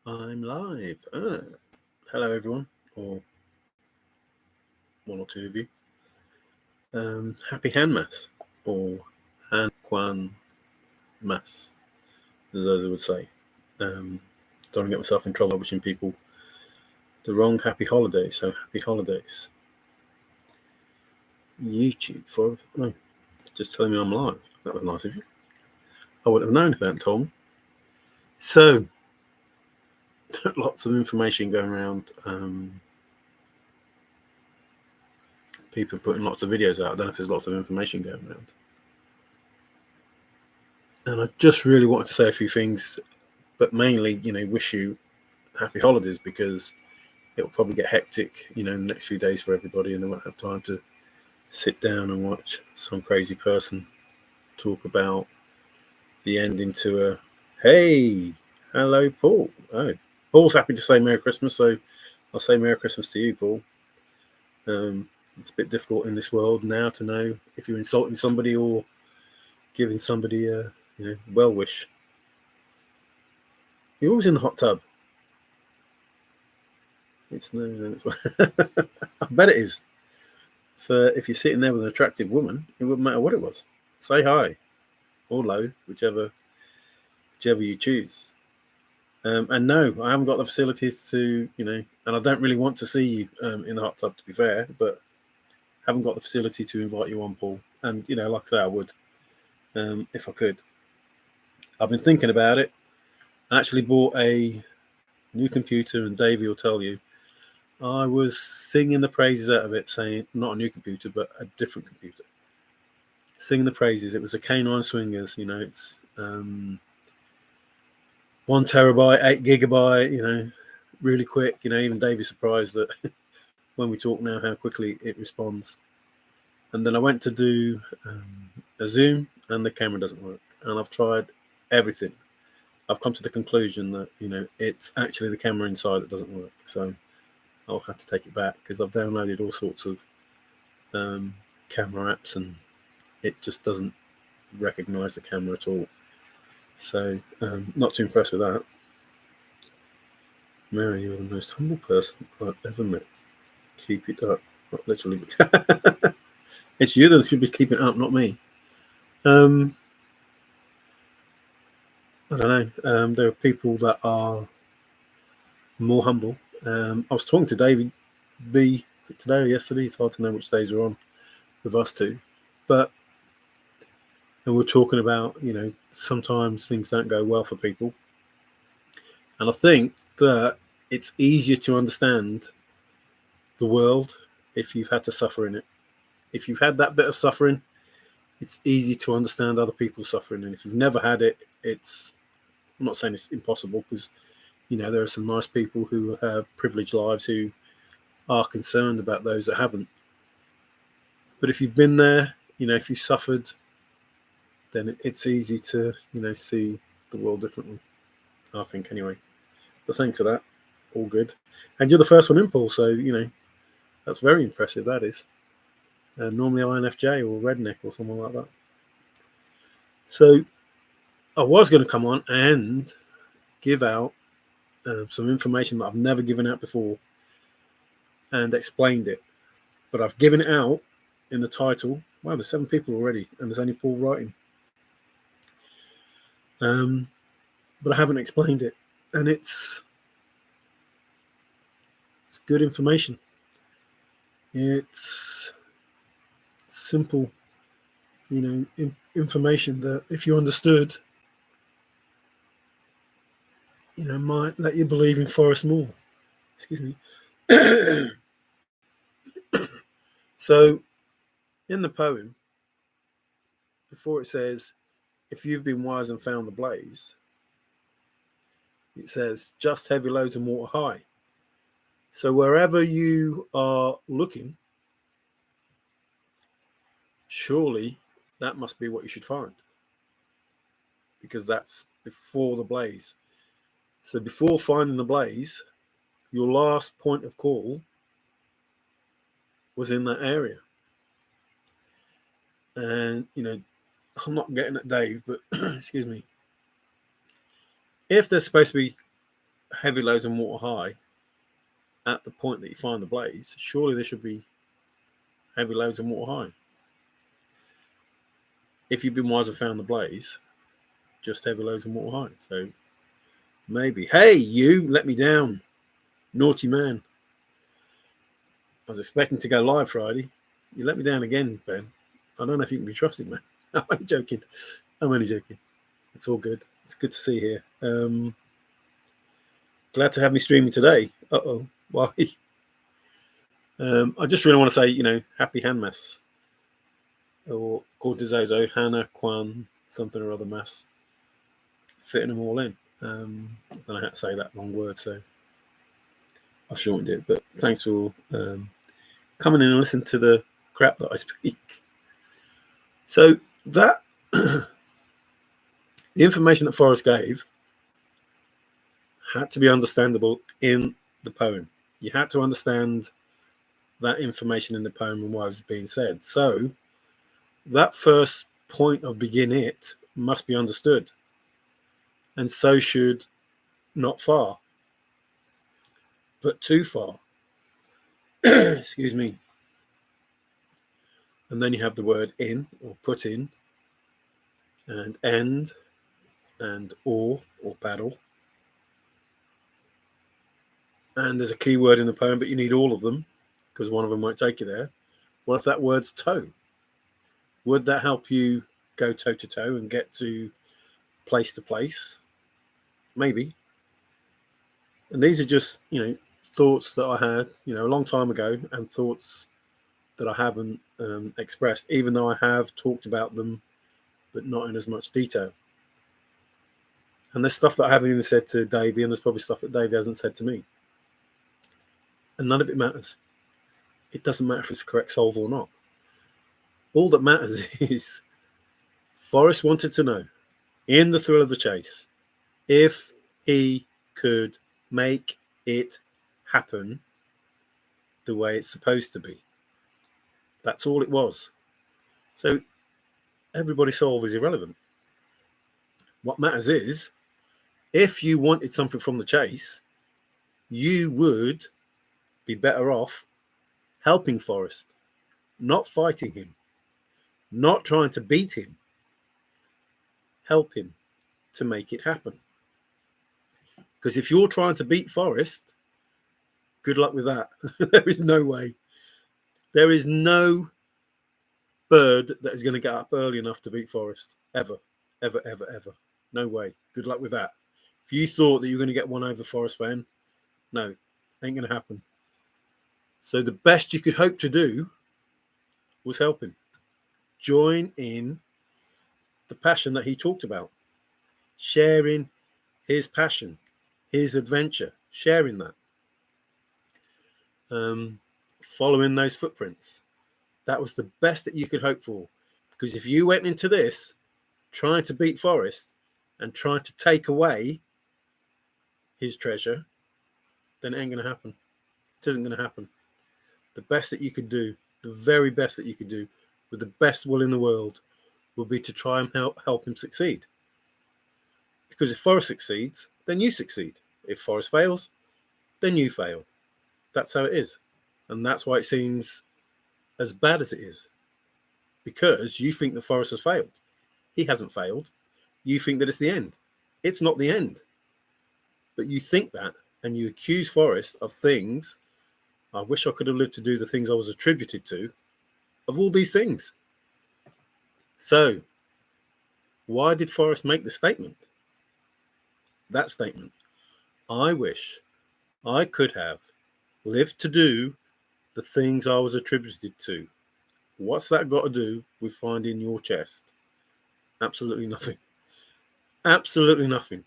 I'm live. Hello, everyone, or one or two of you. Happy Hand Mass, or Han Quan Mass, as I would say. Don't get myself in trouble wishing people the wrong happy holidays. So happy holidays. YouTube for just telling me I'm live. That was nice of you. I wouldn't have known if they hadn't told me. So lots of information going around. People putting lots of videos out. I don't know if there's lots of information going around. And I just really wanted to say a few things, but mainly, wish you happy holidays, because it'll probably get hectic, in the next few days for everybody, and they won't have time to sit down and watch some crazy person talk about the ending to a, hey, hello, Paul. Oh, Paul's happy to say Merry Christmas, so I'll say Merry Christmas to you, Paul. It's a bit difficult in this world now to know if you're insulting somebody or giving somebody a, well wish. You're always in the hot tub. It's no. I bet it is. If you're sitting there with an attractive woman, it wouldn't matter what it was. Say hi or low, whichever you choose. And no, I haven't got the facilities to, and I don't really want to see you in the hot tub, to be fair, but haven't got the facility to invite you on, Paul. And, like I say, I would, if I could. I've been thinking about it. I actually bought a new computer, and Davey will tell you, I was singing the praises out of it, saying, not a new computer, but a different computer. Singing the praises. It was a K9 Swingers, it's 1 terabyte, 8 gigabyte, really quick. Even Davy's surprised that when we talk now, how quickly it responds. And then I went to do a Zoom, and the camera doesn't work. And I've tried everything. I've come to the conclusion that, it's actually the camera inside that doesn't work. So I'll have to take it back, because I've downloaded all sorts of camera apps, and it just doesn't recognize the camera at all. So not too impressed with that. Mary, you're the most humble person I've ever met. Keep it up. Not literally. It's you that should be keeping it up, not me. I don't know. There are people that are more humble. I was talking to David B today or yesterday. It's hard to know which days we're on with us two. And we're talking about, sometimes things don't go well for people. And I think that it's easier to understand the world if you've had to suffer in it. If you've had that bit of suffering, it's easy to understand other people's suffering. And if you've never had it, I'm not saying it's impossible, because, there are some nice people who have privileged lives who are concerned about those that haven't. But if you've been there, if you suffered, then it's easy to, see the world differently, I think, anyway. But thanks for that. All good. And you're the first one in, Paul, so, that's very impressive, that is. Normally INFJ or Redneck or someone like that. So I was going to come on and give out some information that I've never given out before and explained it. But I've given it out in the title. Wow, there's 7 people already, and there's only Paul writing. But I haven't explained it, and it's good information. It's simple, information that, if you understood, might let you believe in Forrest more. Excuse me. So, in the poem, before it says, if you've been wise and found the blaze, it says, just heavy loads and water high. So wherever you are looking, surely that must be what you should find, because that's before the blaze. So before finding the blaze, your last point of call was in that area. And, I'm not getting at Dave, but excuse me. If there's supposed to be heavy loads and water high at the point that you find the blaze, surely there should be heavy loads and water high. If you've been wise and found the blaze, just heavy loads and water high. So maybe, hey, you let me down, naughty man. I was expecting to go live Friday. You let me down again, Ben. I don't know if you can be trusted, man. I'm only joking. It's all good. It's good to see you here. Glad to have me streaming today. Uh-oh. Why? I just really want to say, happy Hanmas. Or according to Zozo, Hannah, Kwan, something or other mass. Fitting them all in. I don't know how to say that long word, so I've shortened it. But thanks for coming in and listening to the crap that I speak. So that the information that Forrest gave had to be understandable in the poem. You had to understand that information in the poem and why it was being said. So that first point of begin it must be understood. And so should not far, but too far. Excuse me. And then you have the word in or put in, and end, and or paddle. And there's a key word in the poem, but you need all of them because one of them won't take you there. What if that word's toe? Would that help you go toe to toe and get to place? Maybe. And these are just, thoughts that I had, a long time ago, and thoughts that I haven't expressed, even though I have talked about them, but not in as much detail. And there's stuff that I haven't even said to Davey, and there's probably stuff that Davey hasn't said to me. And none of it matters. It doesn't matter if it's a correct solve or not. All that matters is Forrest wanted to know, in the thrill of the chase, if he could make it happen the way it's supposed to be. That's all it was. So everybody's solve is irrelevant. What matters is, if you wanted something from the chase, you would be better off helping Forrest, not fighting him, not trying to beat him. Help him to make it happen. Because if you're trying to beat Forrest, good luck with that. There is no way. There is no bird that is going to get up early enough to beat Forrest. Ever. No way. Good luck with that. If you thought that you were going to get one over Forrest, Fenn, no, ain't going to happen. So the best you could hope to do was help him. Join in the passion that he talked about. Sharing his passion, his adventure, sharing that. Following those footprints. That was the best that you could hope for. Because if you went into this trying to beat Forrest and trying to take away his treasure, then it ain't going to happen. It isn't going to happen. The best that you could do, the very best that you could do, with the best will in the world, will be to try and help him succeed. Because if Forrest succeeds, then you succeed. If Forrest fails, then you fail. That's how it is. And that's why it seems as bad as it is. Because you think that Forrest has failed. He hasn't failed. You think that it's the end. It's not the end. But you think that, and you accuse Forrest of things. I wish I could have lived to do the things I was attributed to, of all these things. So, why did Forrest make the statement? That statement. I wish I could have lived to do the things I was attributed to. What's that got to do with finding your chest? Absolutely nothing. Absolutely nothing.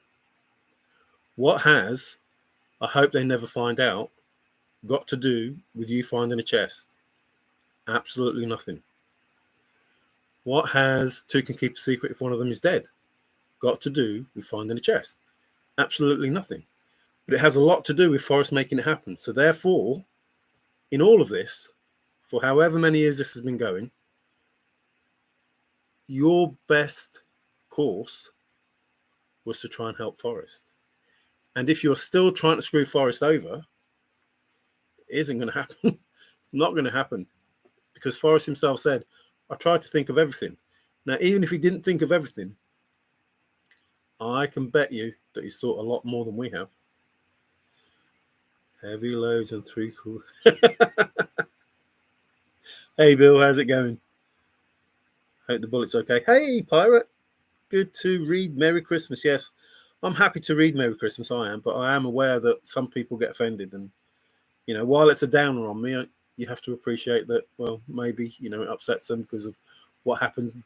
What has, I hope they never find out, got to do with you finding a chest? Absolutely nothing. What has two can keep a secret if one of them is dead got to do with finding a chest? Absolutely nothing. But it has a lot to do with Forrest making it happen. So therefore, in all of this, for however many years this has been going, your best course was to try and help Forrest. And if you're still trying to screw Forrest over, it isn't going to happen. It's not going to happen, because Forrest himself said, I tried to think of everything. Now, even if he didn't think of everything, I can bet you that he's thought a lot more than we have. Heavy loads and 3/4. Hey, Bill, how's it going? Hope the bullet's okay. Hey, Pirate. Good to read Merry Christmas. Yes, I'm happy to read Merry Christmas, I am, but I am aware that some people get offended. And, while it's a downer on me, you have to appreciate that, well, maybe, it upsets them because of what happened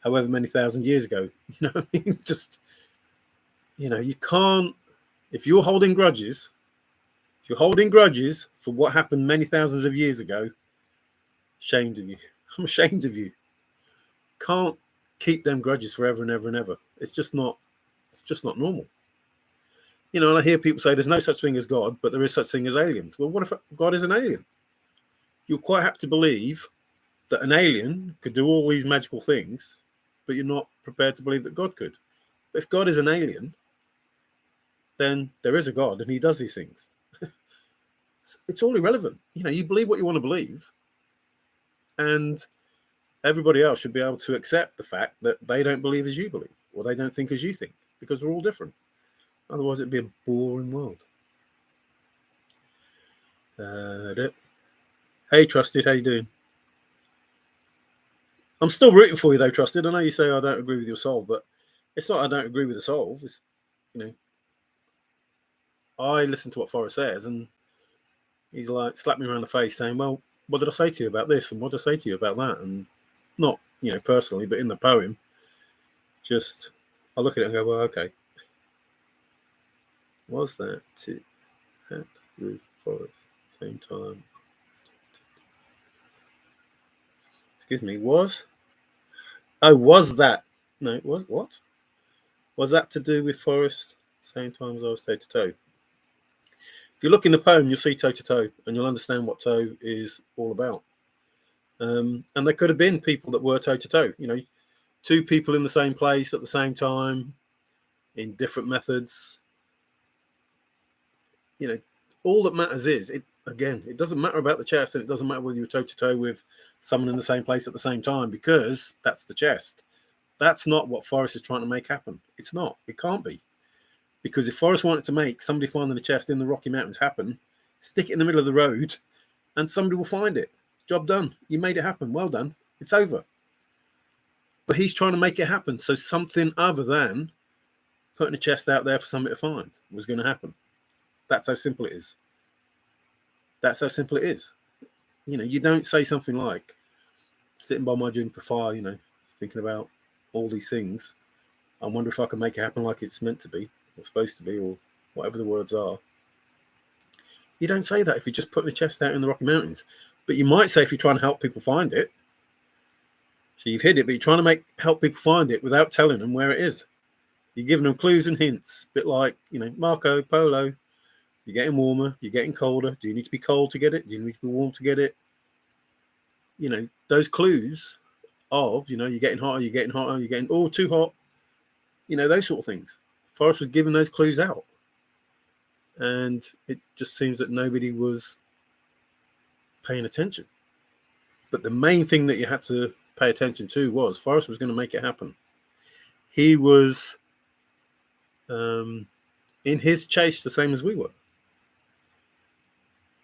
however many thousand years ago. I mean? Just, you can't, if you're holding grudges for what happened many thousands of years ago, ashamed of you. I'm ashamed of you. Can't keep them grudges forever and ever and ever. It's just not normal. And I hear people say there's no such thing as God, but there is such thing as aliens. Well, what if God is an alien? You're quite happy to believe that an alien could do all these magical things, but you're not prepared to believe that God could. But if God is an alien, then there is a God and he does these things. It's all irrelevant. You believe what you want to believe, and everybody else should be able to accept the fact that they don't believe as you believe, or they don't think as you think, because we're all different. Otherwise, it'd be a boring world. Hey, Trusted, how you doing? I'm still rooting for you, though, Trusted. I know you say I don't agree with your solve, but it's not I don't agree with the solve. It's, I listen to what Forrest says, and he's like slapped me around the face saying, well, what did I say to you about this? And what did I say to you about that? And not, personally, but in the poem, just, I look at it and go, well, okay. Was that tit hat with Forrest same time? Excuse me, was that? No, what? Was that to do with Forrest same time as I was toe to toe? If you look in the poem, you'll see toe to toe, and you'll understand what toe is all about. And there could have been people that were toe to toe. Two people in the same place at the same time, in different methods. All that matters is, it doesn't matter about the chest, and it doesn't matter whether you're toe to toe with someone in the same place at the same time, because that's the chest. That's not what Forrest is trying to make happen. It's not. It can't be. Because if Forrest wanted to make somebody finding a chest in the Rocky Mountains happen, stick it in the middle of the road and somebody will find it. Job done. You made it happen. Well done. It's over. But he's trying to make it happen. So something other than putting a chest out there for somebody to find was going to happen. That's how simple it is. That's how simple it is. You don't say something like, sitting by my juniper fire, thinking about all these things. I wonder if I can make it happen like it's meant to be, or supposed to be, or whatever the words are. You don't say that if you're just putting a chest out in the Rocky Mountains. But you might say if you're trying to help people find it. So you've hid it, but you're trying to help people find it without telling them where it is. You're giving them clues and hints, a bit like, Marco Polo. You're getting warmer, you're getting colder. Do you need to be cold to get it? Do you need to be warm to get it? Those clues of, you're getting hotter, you're getting, too hot. Those sort of things. Forrest was giving those clues out. And it just seems that nobody was paying attention. But the main thing that you had to pay attention to was Forrest was going to make it happen. He was in his chase the same as we were.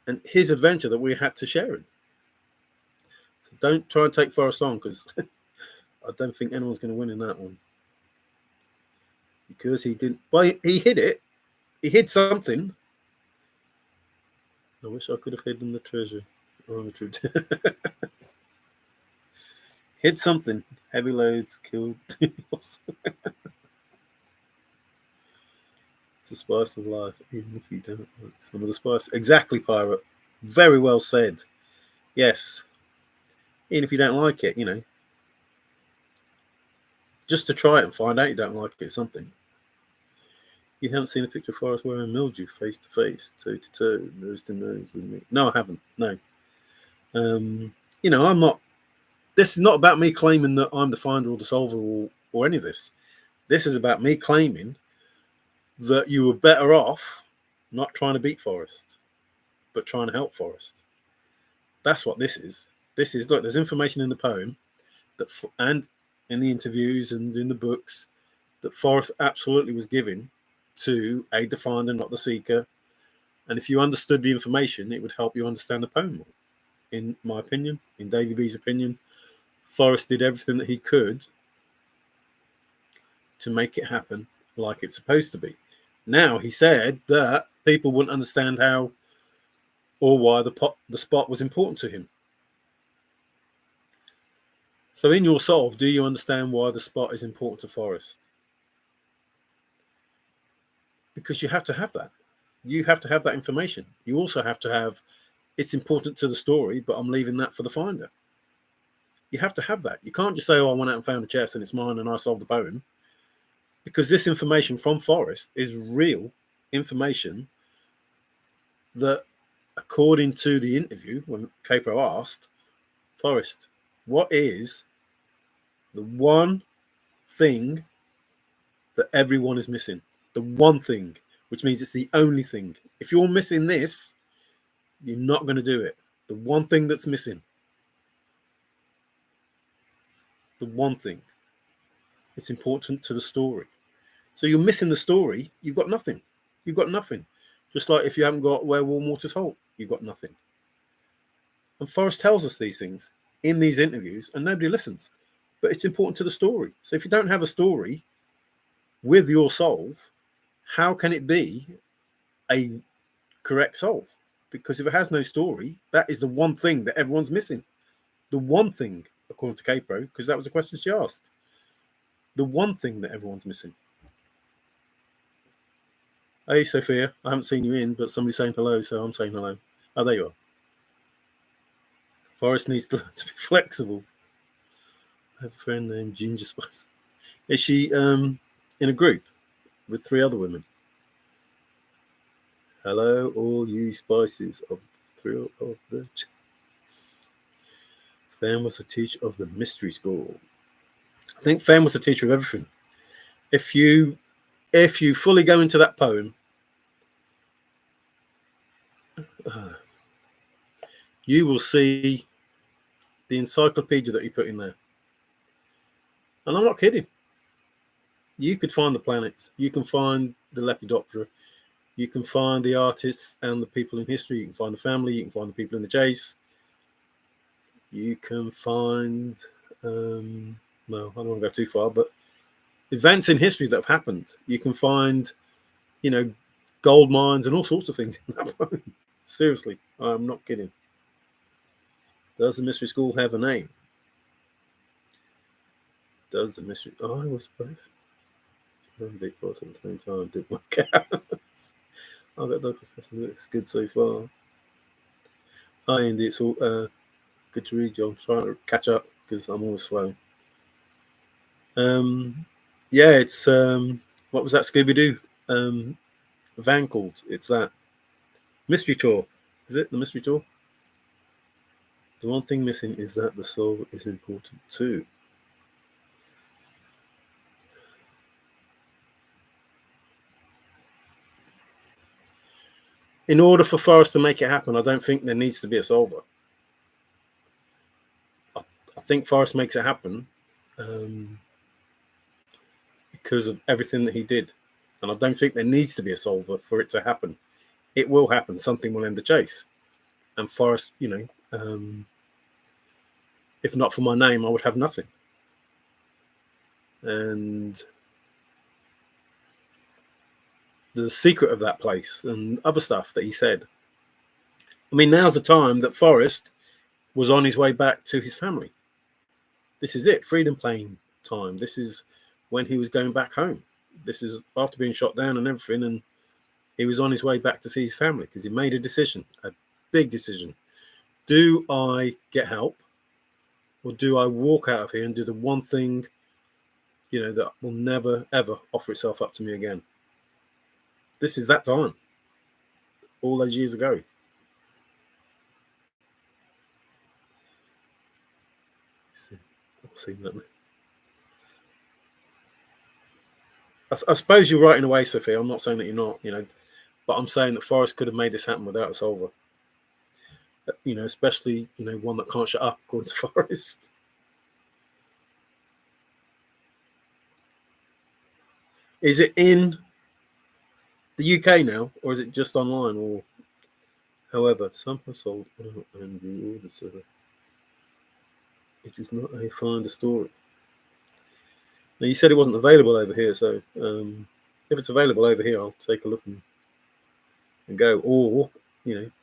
And his adventure that we had to share in. So don't try and take Forrest on, because I don't think anyone's going to win in that one. Because he didn't. Well, he hid it. He hid something. I wish I could have hidden the treasure. Oh, the truth. Hid something. Heavy loads killed. It's the spice of life, even if you don't like some of the spice. Exactly, Pirate. Very well said. Yes. Even if you don't like it, just to try it and find out you don't like it is something. You haven't seen a picture of Forrest wearing mildew face to face, toe to toe, nose to nose with me. No, I haven't. No. I'm not. This is not about me claiming that I'm the finder or the solver or any of this. This is about me claiming that you were better off not trying to beat Forrest, but trying to help Forrest. That's what this is. This is, look, there's information in the poem that, and in the interviews and in the books, that Forrest absolutely was giving to aid the finder, not the seeker. And if you understood the information, it would help you understand the poem more. In my opinion, in Davy B's opinion, Forrest did everything that he could to make it happen like it's supposed to be. Now, he said that people wouldn't understand how or why the spot was important to him. So in your solve, do you understand why the spot is important to Forrest? Because you have to have that. You have to have that information. You also have to have, it's important to the story, but I'm leaving that for the finder. You have to have that. You can't just say, oh, I went out and found the chest and it's mine and I solved the poem. Because this information from Forrest is real information that, according to the interview, when Capo asked, Forrest, what is the one thing that everyone is missing? The one thing, which means it's the only thing. If you're missing this, you're not going to do it. The one thing that's missing. The one thing. It's important to the story. So you're missing the story, you've got nothing. You've got nothing. Just like if you haven't got Where Warm Waters Halt, you've got nothing. And Forrest tells us these things in these interviews and nobody listens. But it's important to the story. So if you don't have a story with your solve, how can it be a correct solve? Because if it has no story, that is the one thing that everyone's missing. The one thing, according to Capo, because that was the question she asked. The one thing that everyone's missing. Hey, Sophia, I haven't seen you in, but somebody's saying hello, so I'm saying hello. Oh, there you are. Forrest needs to learn to be flexible. I have a friend named Ginger Spice. Is she in a group with 3 other women? Hello, all you spices of thrill of the chase. Fenn was a teacher of the mystery school. I think Fenn was a teacher of everything. If you fully go into that poem, you will see the encyclopedia that he put in there. And I'm not kidding. You could find the planets. You can find the Lepidoptera. You can find the artists and the people in history. You can find the family. You can find the people in the chase. You can find, well, I don't want to go too far, but events in history that have happened. You can find, gold mines and all sorts of things in that poem. Seriously, I'm not kidding. Does the mystery school have a name? Does the mystery... Oh, I was both. Big boss at the same time. Did my cows. I bet Douglas Preston looks good so far. Hi, Andy. It's all good to read you. I'm trying to catch up because I'm always slow. Yeah, it's what was that Scooby-Doo van called? It's that Mystery Tour. Is it the Mystery Tour? The one thing missing is that the soul is important too. In order for Forrest to make it happen, I don't think there needs to be a solver. I think Forrest makes it happen because of everything that he did. And I don't think there needs to be a solver for it to happen. It will happen. Something will end the chase. And Forrest, if not for my name, I would have nothing. And the secret of that place and other stuff that he said. I mean, now's the time that Forrest was on his way back to his family. This is it, freedom plane time. This is when he was going back home. This is after being shot down and everything, and he was on his way back to see his family because he made a decision, a big decision. Do I get help, or do I walk out of here and do the one thing, that will never, ever offer itself up to me again? This is that time, all those years ago. I've seen that. I suppose you're right in a way, Sophie. I'm not saying that you're not, but I'm saying that Forrest could have made this happen without a solver. Especially one that can't shut up, according to Forrest. Is it in the UK now, or is it just online, or however? Some have sold and reordered, so it is not a finder story. Now you said it wasn't available over here, so if it's available over here, I'll take a look and go, or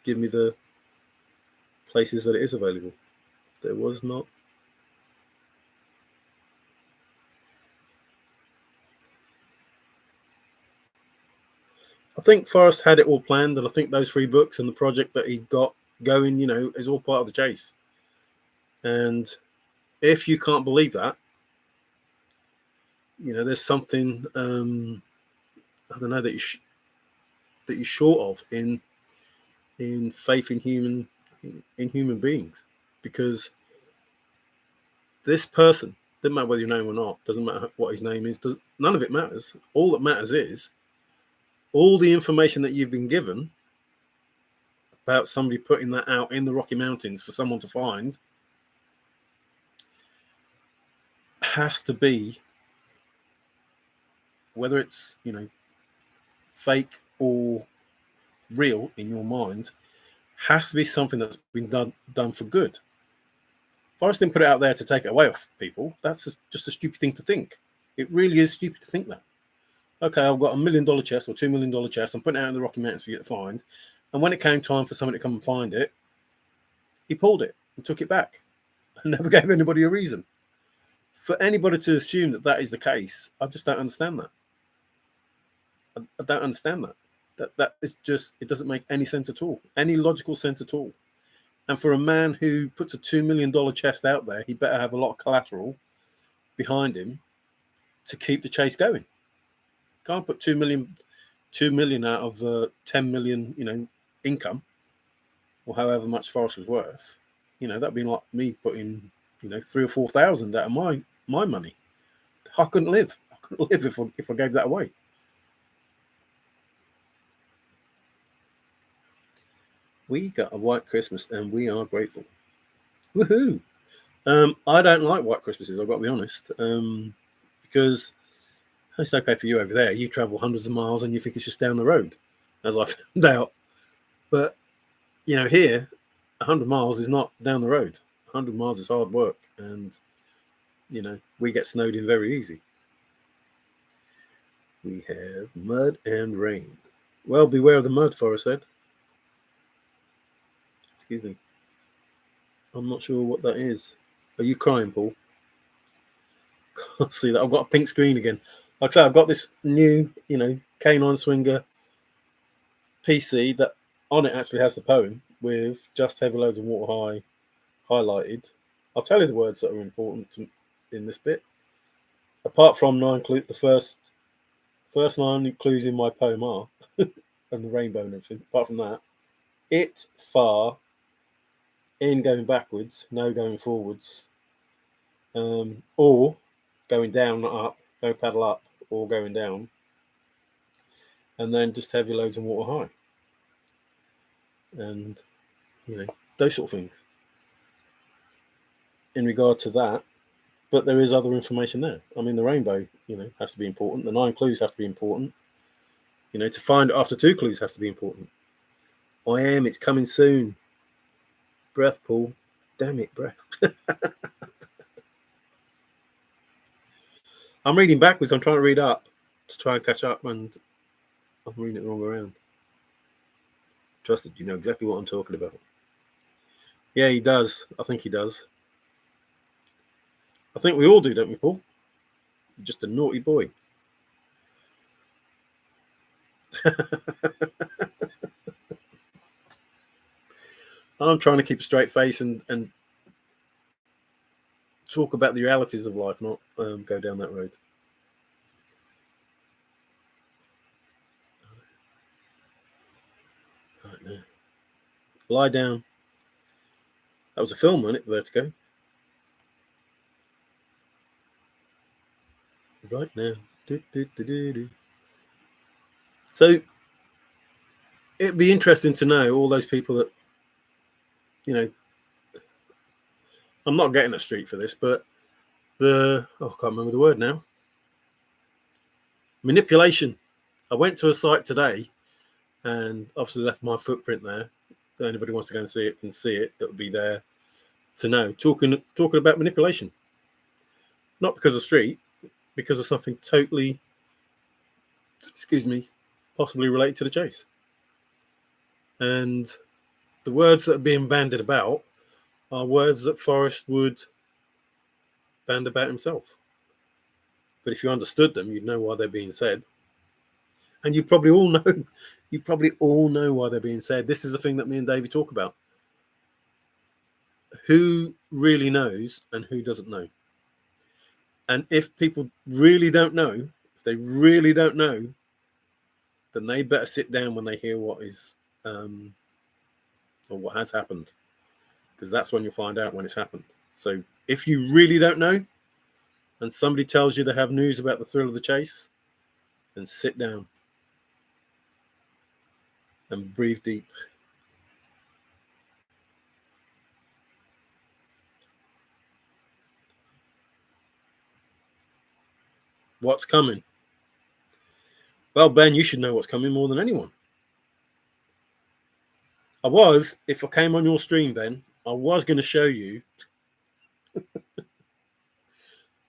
give me the places that it is available. There was not. I think Forrest had it all planned, and I think those 3 books and the project that he got going, is all part of the chase. And if you can't believe that, there's something I don't know that you're short of in faith in human beings, because this person, doesn't matter whether you know him or not, doesn't matter what his name is, none of it matters. All that matters is all the information that you've been given about somebody putting that out in the Rocky Mountains for someone to find has to be, whether it's fake or real in your mind, has to be something that's been done for good. Forrest didn't put it out there to take it away off people. That's just a stupid thing to think. It really is stupid to think that. Okay, I've got $1 million chest or $2 million chest. I'm putting it out in the Rocky Mountains for you to find. And when it came time for someone to come and find it, he pulled it and took it back and never gave anybody a reason. For anybody to assume that that is the case, I just don't understand that. I don't understand that. That is just, it doesn't make any sense at all, any logical sense at all. And for a man who puts a $2 million chest out there, he better have a lot of collateral behind him to keep the chase going. Can't put 2 million out of 10 million, income, or however much Forrest was worth. That'd be like me putting, 3,000 or 4,000 out of my money. I couldn't live. I couldn't live if I gave that away. We got a white Christmas and we are grateful. Woohoo! I don't like white Christmases, I've got to be honest, because it's okay for you over there. You travel hundreds of miles and you think it's just down the road, as I found out. But, here, 100 miles is not down the road. 100 miles is hard work, and, we get snowed in very easy. We have mud and rain. Well, beware of the mud, Forrest said. Excuse me. I'm not sure what that is. Are you crying, Paul? Can't see that. I've got a pink screen again. Like I said, I've got this new, Canine Swinger PC that on it actually has the poem with just heavy loads of water high highlighted. I'll tell you the words that are important in this bit. Apart from the first 9 clues in my poem are, and the rainbow and everything. Apart from that, it, far, in going backwards, no going forwards, or going down, not up, no paddle up, or going down, and then just heavy loads and water high, and those sort of things in regard to that. But there is other information there. I mean, the rainbow, has to be important. The 9 clues have to be important. To find it after 2 clues has to be important. It's coming soon. Breath, Paul. Damn it, breath. I'm reading backwards. I'm trying to read up to try and catch up, and I'm reading it the wrong way around. Trusted, you know exactly what I'm talking about. Yeah, he does. I think he does. I think we all do, don't we, Paul? You're just a naughty boy. I'm trying to keep a straight face and talk about the realities of life, not go down that road. Right now. Lie down. That was a film, wasn't it? Vertigo. Right now. So it'd be interesting to know all those people that, you know, I'm not getting a street for this, but I can't remember the word now. Manipulation. I went to a site today and obviously left my footprint there. If anybody wants to go and see it can see it. That would be there to know. Talking about manipulation. Not because of street, because of something totally, possibly related to the chase. And the words that are being bandied about are words that Forrest would band about himself. But if you understood them, you'd know why they're being said. And you probably all know why they're being said. This is the thing that me and Davey talk about. Who really knows and who doesn't know? And if people really don't know, then they better sit down when they hear what is or what has happened, because that's when you'll find out when it's happened. So if you really don't know and somebody tells you they have news about the thrill of the chase, then sit down and breathe deep. What's coming? Well, Ben, you should know what's coming more than anyone. If I came on your stream, Ben, I was going to show you,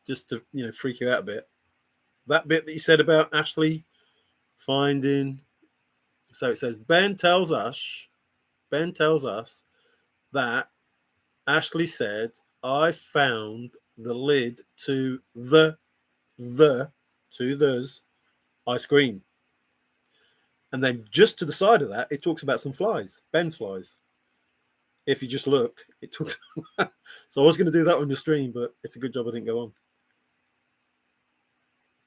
just to freak you out a bit, that bit that you said about Ashley finding. So it says Ben tells us that Ashley said, I found the lid to there's ice cream. And then just to the side of that, it talks about some flies, Ben's flies. If you just look, it talks. So I was going to do that on the stream, but it's a good job I didn't go on.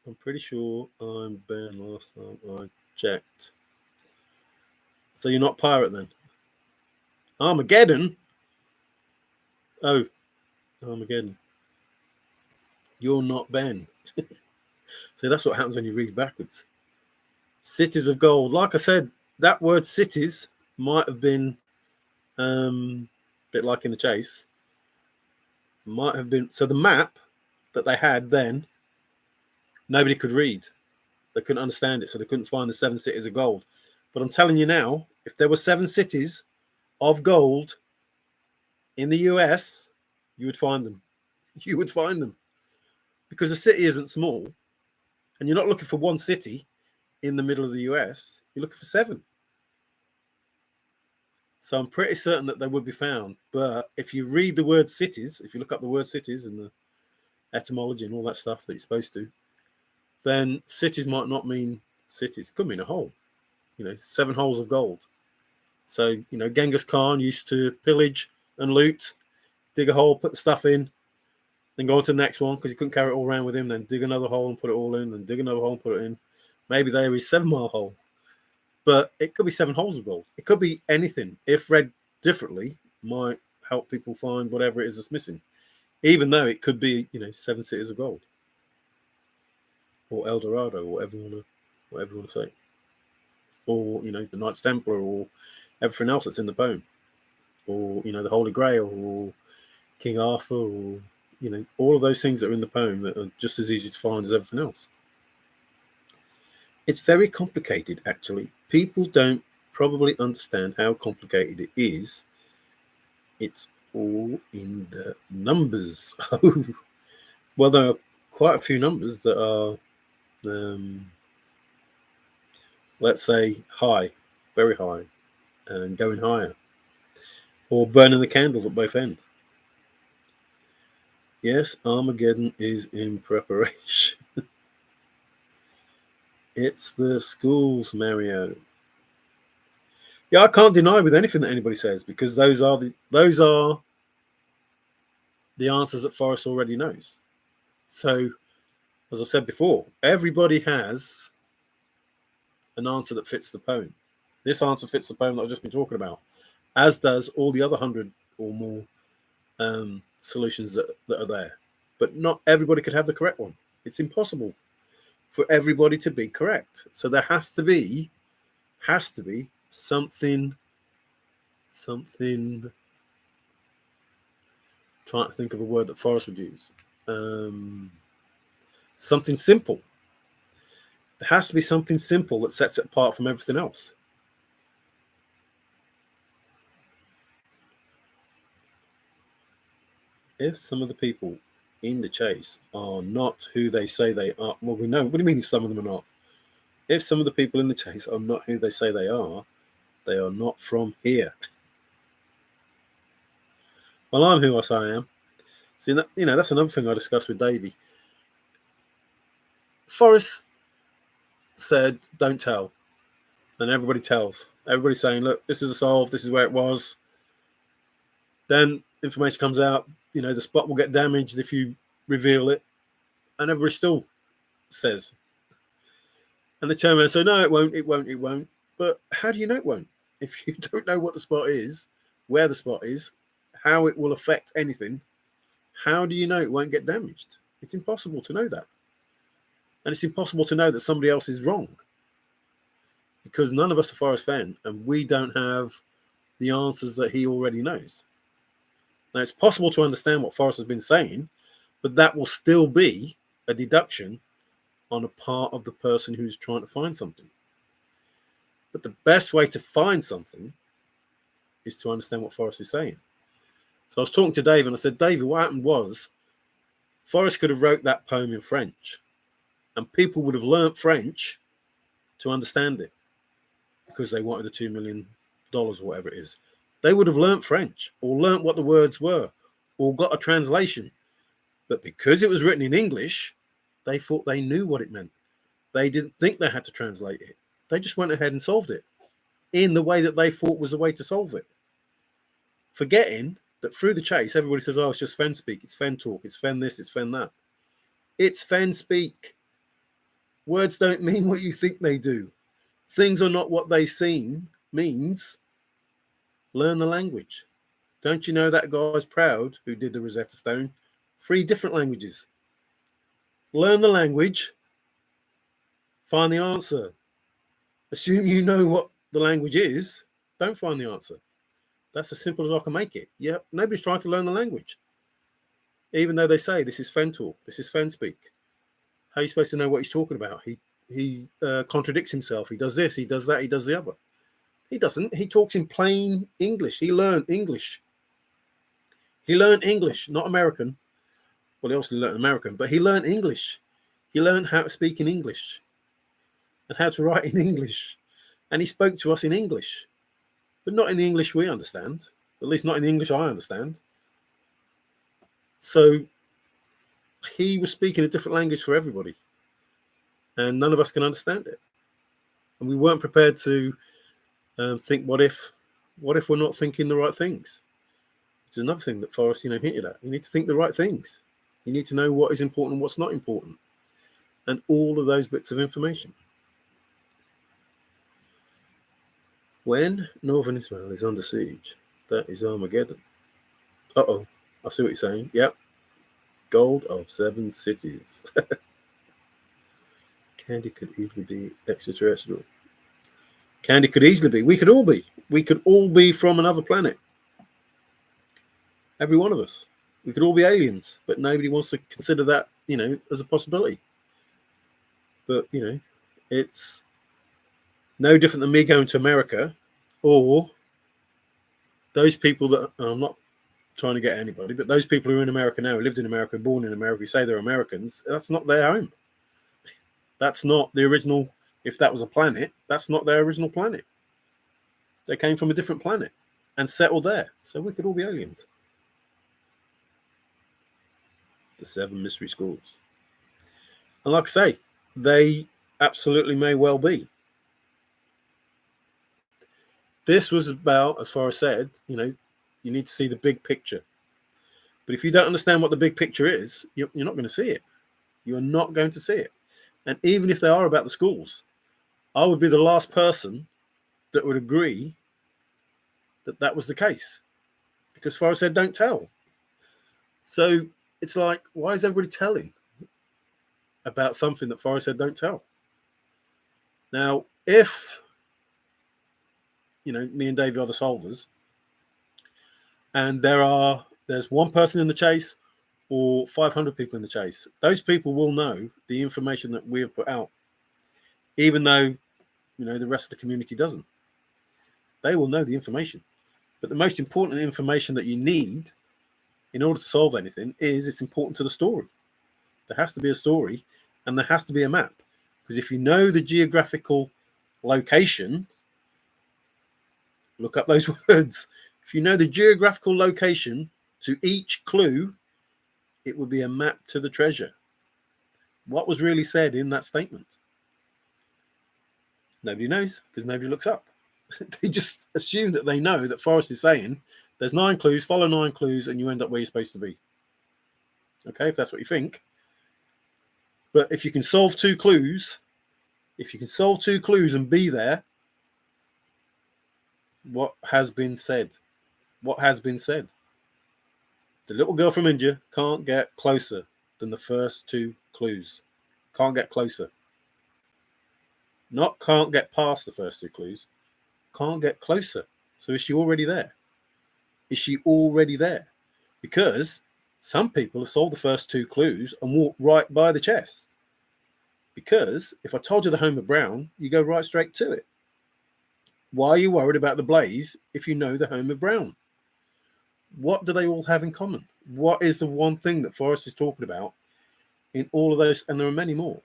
I'm pretty sure I'm Ben last time I checked. So you're not pirate then? Armageddon? Oh, Armageddon. You're not Ben. So that's what happens when you read backwards. Cities of gold. Like I said, that word cities might have been a bit like in the chase. Might have been. So the map that they had then, nobody could read. They couldn't understand it, so they couldn't find the 7 cities of gold. But I'm telling you now, if there were 7 cities of gold in the US, you would find them. You would find them. Because a city isn't small, and you're not looking for one city in the middle of the US, you're looking for 7. So I'm pretty certain that they would be found. But if you read the word cities, if you look up the word cities and the etymology and all that stuff that you're supposed to, then cities might not mean cities. It could mean a hole. 7 holes of gold. So, Genghis Khan used to pillage and loot, dig a hole, put the stuff in, then go on to the next one because he couldn't carry it all around with him, then dig another hole and put it all in, and dig another hole and put it in. Maybe there is 7-mile hole. But it could be 7 holes of gold. It could be anything. If read differently, might help people find whatever it is that's missing. Even though it could be, 7 cities of gold. Or El Dorado, or whatever you want to say. Or, the Knights Templar, or everything else that's in the poem. Or, the Holy Grail, or King Arthur, or, all of those things that are in the poem that are just as easy to find as everything else. It's very complicated, actually. People don't probably understand how complicated it is. It's all in the numbers. Well, there are quite a few numbers that are, let's say, high, very high, and going higher, or burning the candles at both ends. Yes, Armageddon is in preparation. It's the schools, Mario. Yeah, I can't deny with anything that anybody says, because those are the answers that Forrest already knows. So, as I've said before, everybody has an answer that fits the poem. This answer fits the poem that I've just been talking about, as does all the other 100 or more solutions that are there. But not everybody could have the correct one. It's impossible. for everybody to be correct. So there has to be something. Trying to think of a word that Forrest would use. Something simple. There has to be something simple that sets it apart from everything else. If some of the people in the chase are not who they say they are, well, we know. What do you mean if some of them are not? If some of the people in the chase are not who they say they are not from here. Well, I'm who I say I am. See, that, that's another thing I discussed with Davey. Forrest said, "Don't tell," and everybody tells. Everybody's saying, "Look, this is a solve. This is where it was." Then information comes out. The spot will get damaged if you reveal it, and everybody still says. And the chairman said, "No, it won't. It won't. It won't." But how do you know it won't? If you don't know what the spot is, where the spot is, how it will affect anything, how do you know it won't get damaged? It's impossible to know that. And it's impossible to know that somebody else is wrong. Because none of us are Forrest Fenn, and we don't have the answers that he already knows. Now, it's possible to understand what Forrest has been saying, but that will still be a deduction on a part of the person who's trying to find something. But the best way to find something is to understand what Forrest is saying. So I was talking to Dave, and I said, "David, what happened was Forrest could have wrote that poem in French, and people would have learnt French to understand it because they wanted the $2 million or whatever it is. They would have learnt French or learnt what the words were or got a translation. But because it was written in English, they thought they knew what it meant. They didn't think they had to translate it. They just went ahead and solved it in the way that they thought was the way to solve it, forgetting that through the chase, everybody says, oh, it's just Fenn speak, it's Fenn talk, it's Fenn this, it's Fenn that. It's Fenn speak. Words don't mean what you think they do. Things are not what they seem means. Learn the language. Don't you know that guy's proud who did the Rosetta Stone? 3 different languages. Learn the language. Find the answer. Assume you know what the language is. Don't find the answer. That's as simple as I can make it. Yeah, nobody's trying to learn the language. Even though they say this is Fenn talk, this is Fenn speak. How are you supposed to know what he's talking about? He contradicts himself. He does this, he does that, he does the other. He doesn't. He talks in plain English. He learned English. He learned English, not American. Well, he also learned American, but he learned English. He learned how to speak in English and how to write in English. And he spoke to us in English, but not in the English we understand, at least not in the English I understand. So he was speaking a different language for everybody, and none of us can understand it. And we weren't prepared to think, what if we're not thinking the right things? It's another thing that Forrest, hinted at. You need to think the right things. You need to know what is important and what's not important, and all of those bits of information. When northern Israel is under siege, that is Armageddon. Uh-oh, I see what you're saying. Yep. Gold of 7 cities. Candy could easily be extraterrestrial. Candy could easily be. We could all be. We could all be from another planet. Every one of us. We could all be aliens, but nobody wants to consider that, as a possibility. But, it's no different than me going to America, or those people that, I'm not trying to get anybody, but those people who are in America now, who lived in America, born in America, who say they're Americans, that's not their home. That's not the original. If that was a planet, that's not their original planet. They came from a different planet and settled there. So we could all be aliens. The 7 mystery schools. And like I say, they absolutely may well be. This was about, as far as said, you need to see the big picture. But if you don't understand what the big picture is, you're not going to see it. You're not going to see it. And even if they are about the schools, I would be the last person that would agree that that was the case. Because Forrest said, don't tell. So it's like, why is everybody telling? about something that Forrest said don't tell. Now, if, me and Davey are the solvers, and there's one person in the chase or 500 people in the chase, those people will know the information that we have put out, even though, the rest of the community doesn't. They will know the information. But the most important information that you need in order to solve anything is it's important to the story. There has to be a story and there has to be a map. Because if you know the geographical location, look up those words. If you know the geographical location to each clue, it would be a map to the treasure. What was really said in that statement? Nobody knows because nobody looks up. They just assume that they know that Forrest is saying there's 9 clues, follow 9 clues, and you end up where you're supposed to be. Okay, if that's what you think. But if you can solve 2 clues, and be there, what has been said? What has been said? The little girl from India can't get closer than the first 2 clues. Can't get closer. Not can't get past the first 2 clues. Can't get closer. So is she already there? Is she already there? Because some people have solved the first 2 clues and walked right by the chest. Because if I told you the home of Brown, you go right straight to it. Why are you worried about the blaze if you know the home of Brown? What do they all have in common? What is the one thing that Forrest is talking about in all of those? And there are many more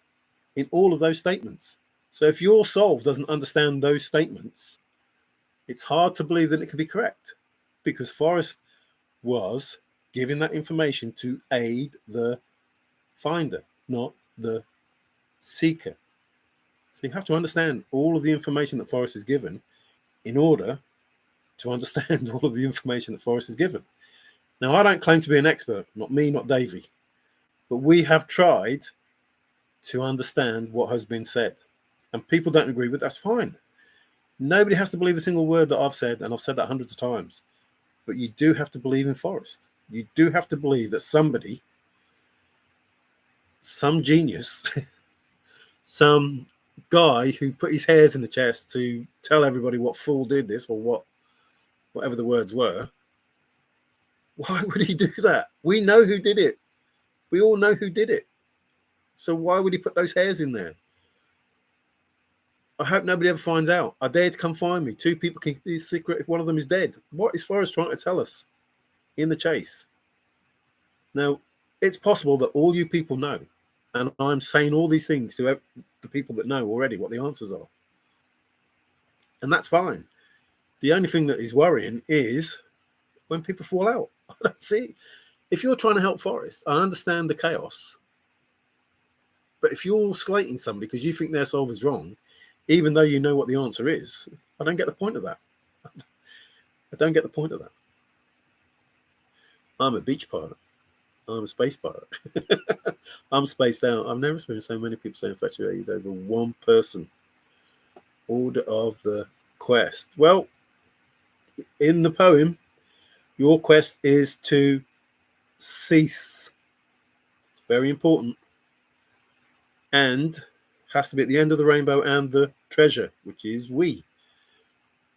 in all of those statements. So if your solve doesn't understand those statements, it's hard to believe that it can be correct, because Forrest was giving that information to aid the finder, not the seeker. So you have to understand all of the information that Forrest is given in order to understand all of the information that Forrest is given. Now, I don't claim to be an expert, not me, not Davey, but we have tried to understand what has been said. And people don't agree with that's fine. Nobody has to believe a single word that I've said, and I've said that hundreds of times. But you do have to believe in Forrest. You do have to believe that somebody, some genius, some guy who put his hairs in the chest to tell everybody what fool did this, or whatever the words were. Why would he do that? We know who did it. We all know who did it. So why would he put those hairs in there? I hope nobody ever finds out. I dare to come find me. 2 people can be secret if one of them is dead. What is Forrest trying to tell us in the chase? Now, it's possible that all you people know, and I'm saying all these things to the people that know already what the answers are. And that's fine. The only thing that is worrying is when people fall out. I don't see. If you're trying to help Forrest, I understand the chaos. But if you're slating somebody because you think their solve is wrong, even though you know what the answer is, I don't get the point of that. I don't get the point of that. I'm a beach pirate. I'm a space pirate. I'm spaced out. I've never seen so many people so infatuated over one person. Order of the quest. Well, in the poem, your quest is to cease. It's very important. And has to be at the end of the rainbow and the treasure, which is we.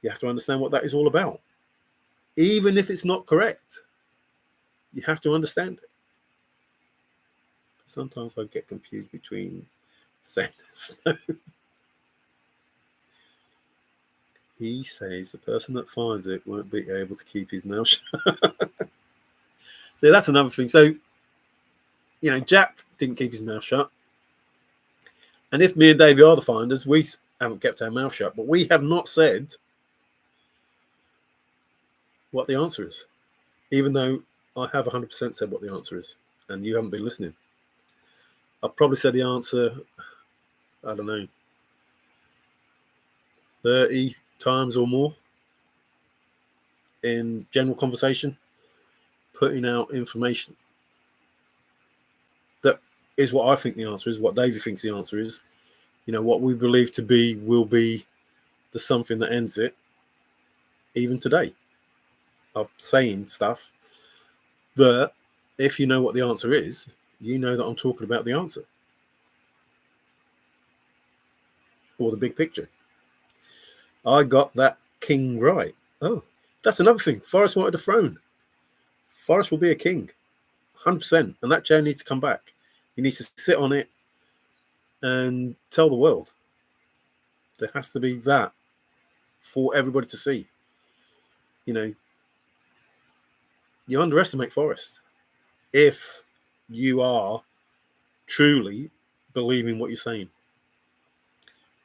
You have to understand what that is all about. Even if it's not correct, you have to understand it. Sometimes I get confused between saying snow. He says the person that finds it won't be able to keep his mouth shut. So that's another thing. So, Jack didn't keep his mouth shut. And if me and Davey are the finders, we haven't kept our mouth shut, but we have not said what the answer is, even though I have 100% said what the answer is, and you haven't been listening. I've probably said the answer, I don't know, 30 times or more in general conversation, putting out information. That is what I think the answer is, what Davey thinks the answer is. What we believe to be will be the something that ends it, even today. I'm saying stuff that if you know what the answer is, you know that I'm talking about the answer. or the big picture. I got that king right. Oh, that's another thing. Forrest wanted a throne. Forrest will be a king, 100%. And that chair needs to come back. He needs to sit on it and tell the world. There has to be that for everybody to see. You know, you underestimate Forrest if you are truly believing what you're saying.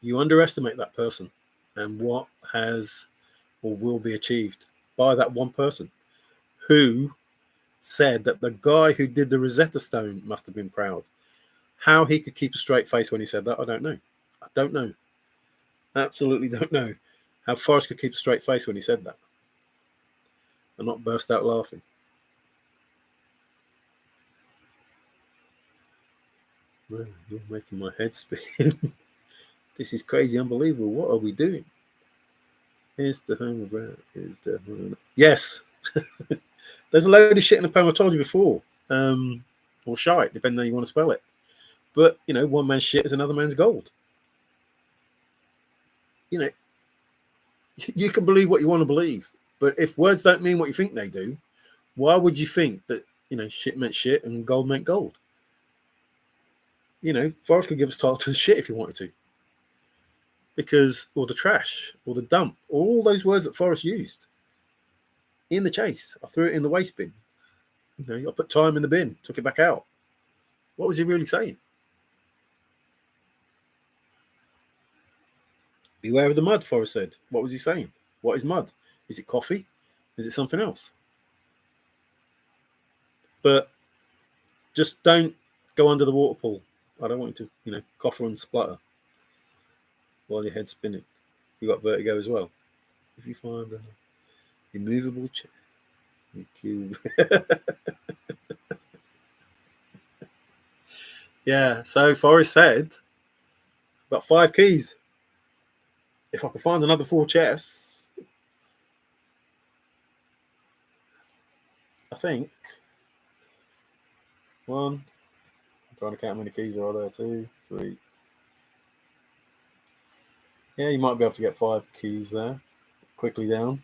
You underestimate that person and what has or will be achieved by that one person who said that the guy who did the Rosetta Stone must have been proud. How he could keep a straight face when he said that, I don't know. I don't know. Absolutely don't know how Forrest could keep a straight face when he said that and not burst out laughing. Well, you're making my head spin. This is crazy, unbelievable. What are we doing? Here's the home of ground. Is the home. Yes. There's a load of shit in the poem I told you before. Or shite, depending on how you want to spell it. But, you know, one man's shit is another man's gold. You know, you can believe what you want to believe. But if words don't mean what you think they do, why would you think that, you know, shit meant shit and gold meant gold? You know, Forrest could give us title to shit if he wanted to. Because, or the trash, or the dump, all those words that Forrest used in the chase. I threw it in the waste bin. You know, I put time in the bin, took it back out. What was he really saying? Beware of the mud, Forrest said. What was he saying? What is mud? Is it coffee? Is it something else? But just don't go under the water pool. I don't want you to, you know, cough and splutter while your head's spinning. You got vertigo as well. If you find a immovable chair, cube. Yeah, so Forrest said, got 5 keys. If I could find another 4 chests, I think 1, I'm trying to count how many keys there are there, 2, 3. Yeah, you might be able to get 5 keys there, quickly down.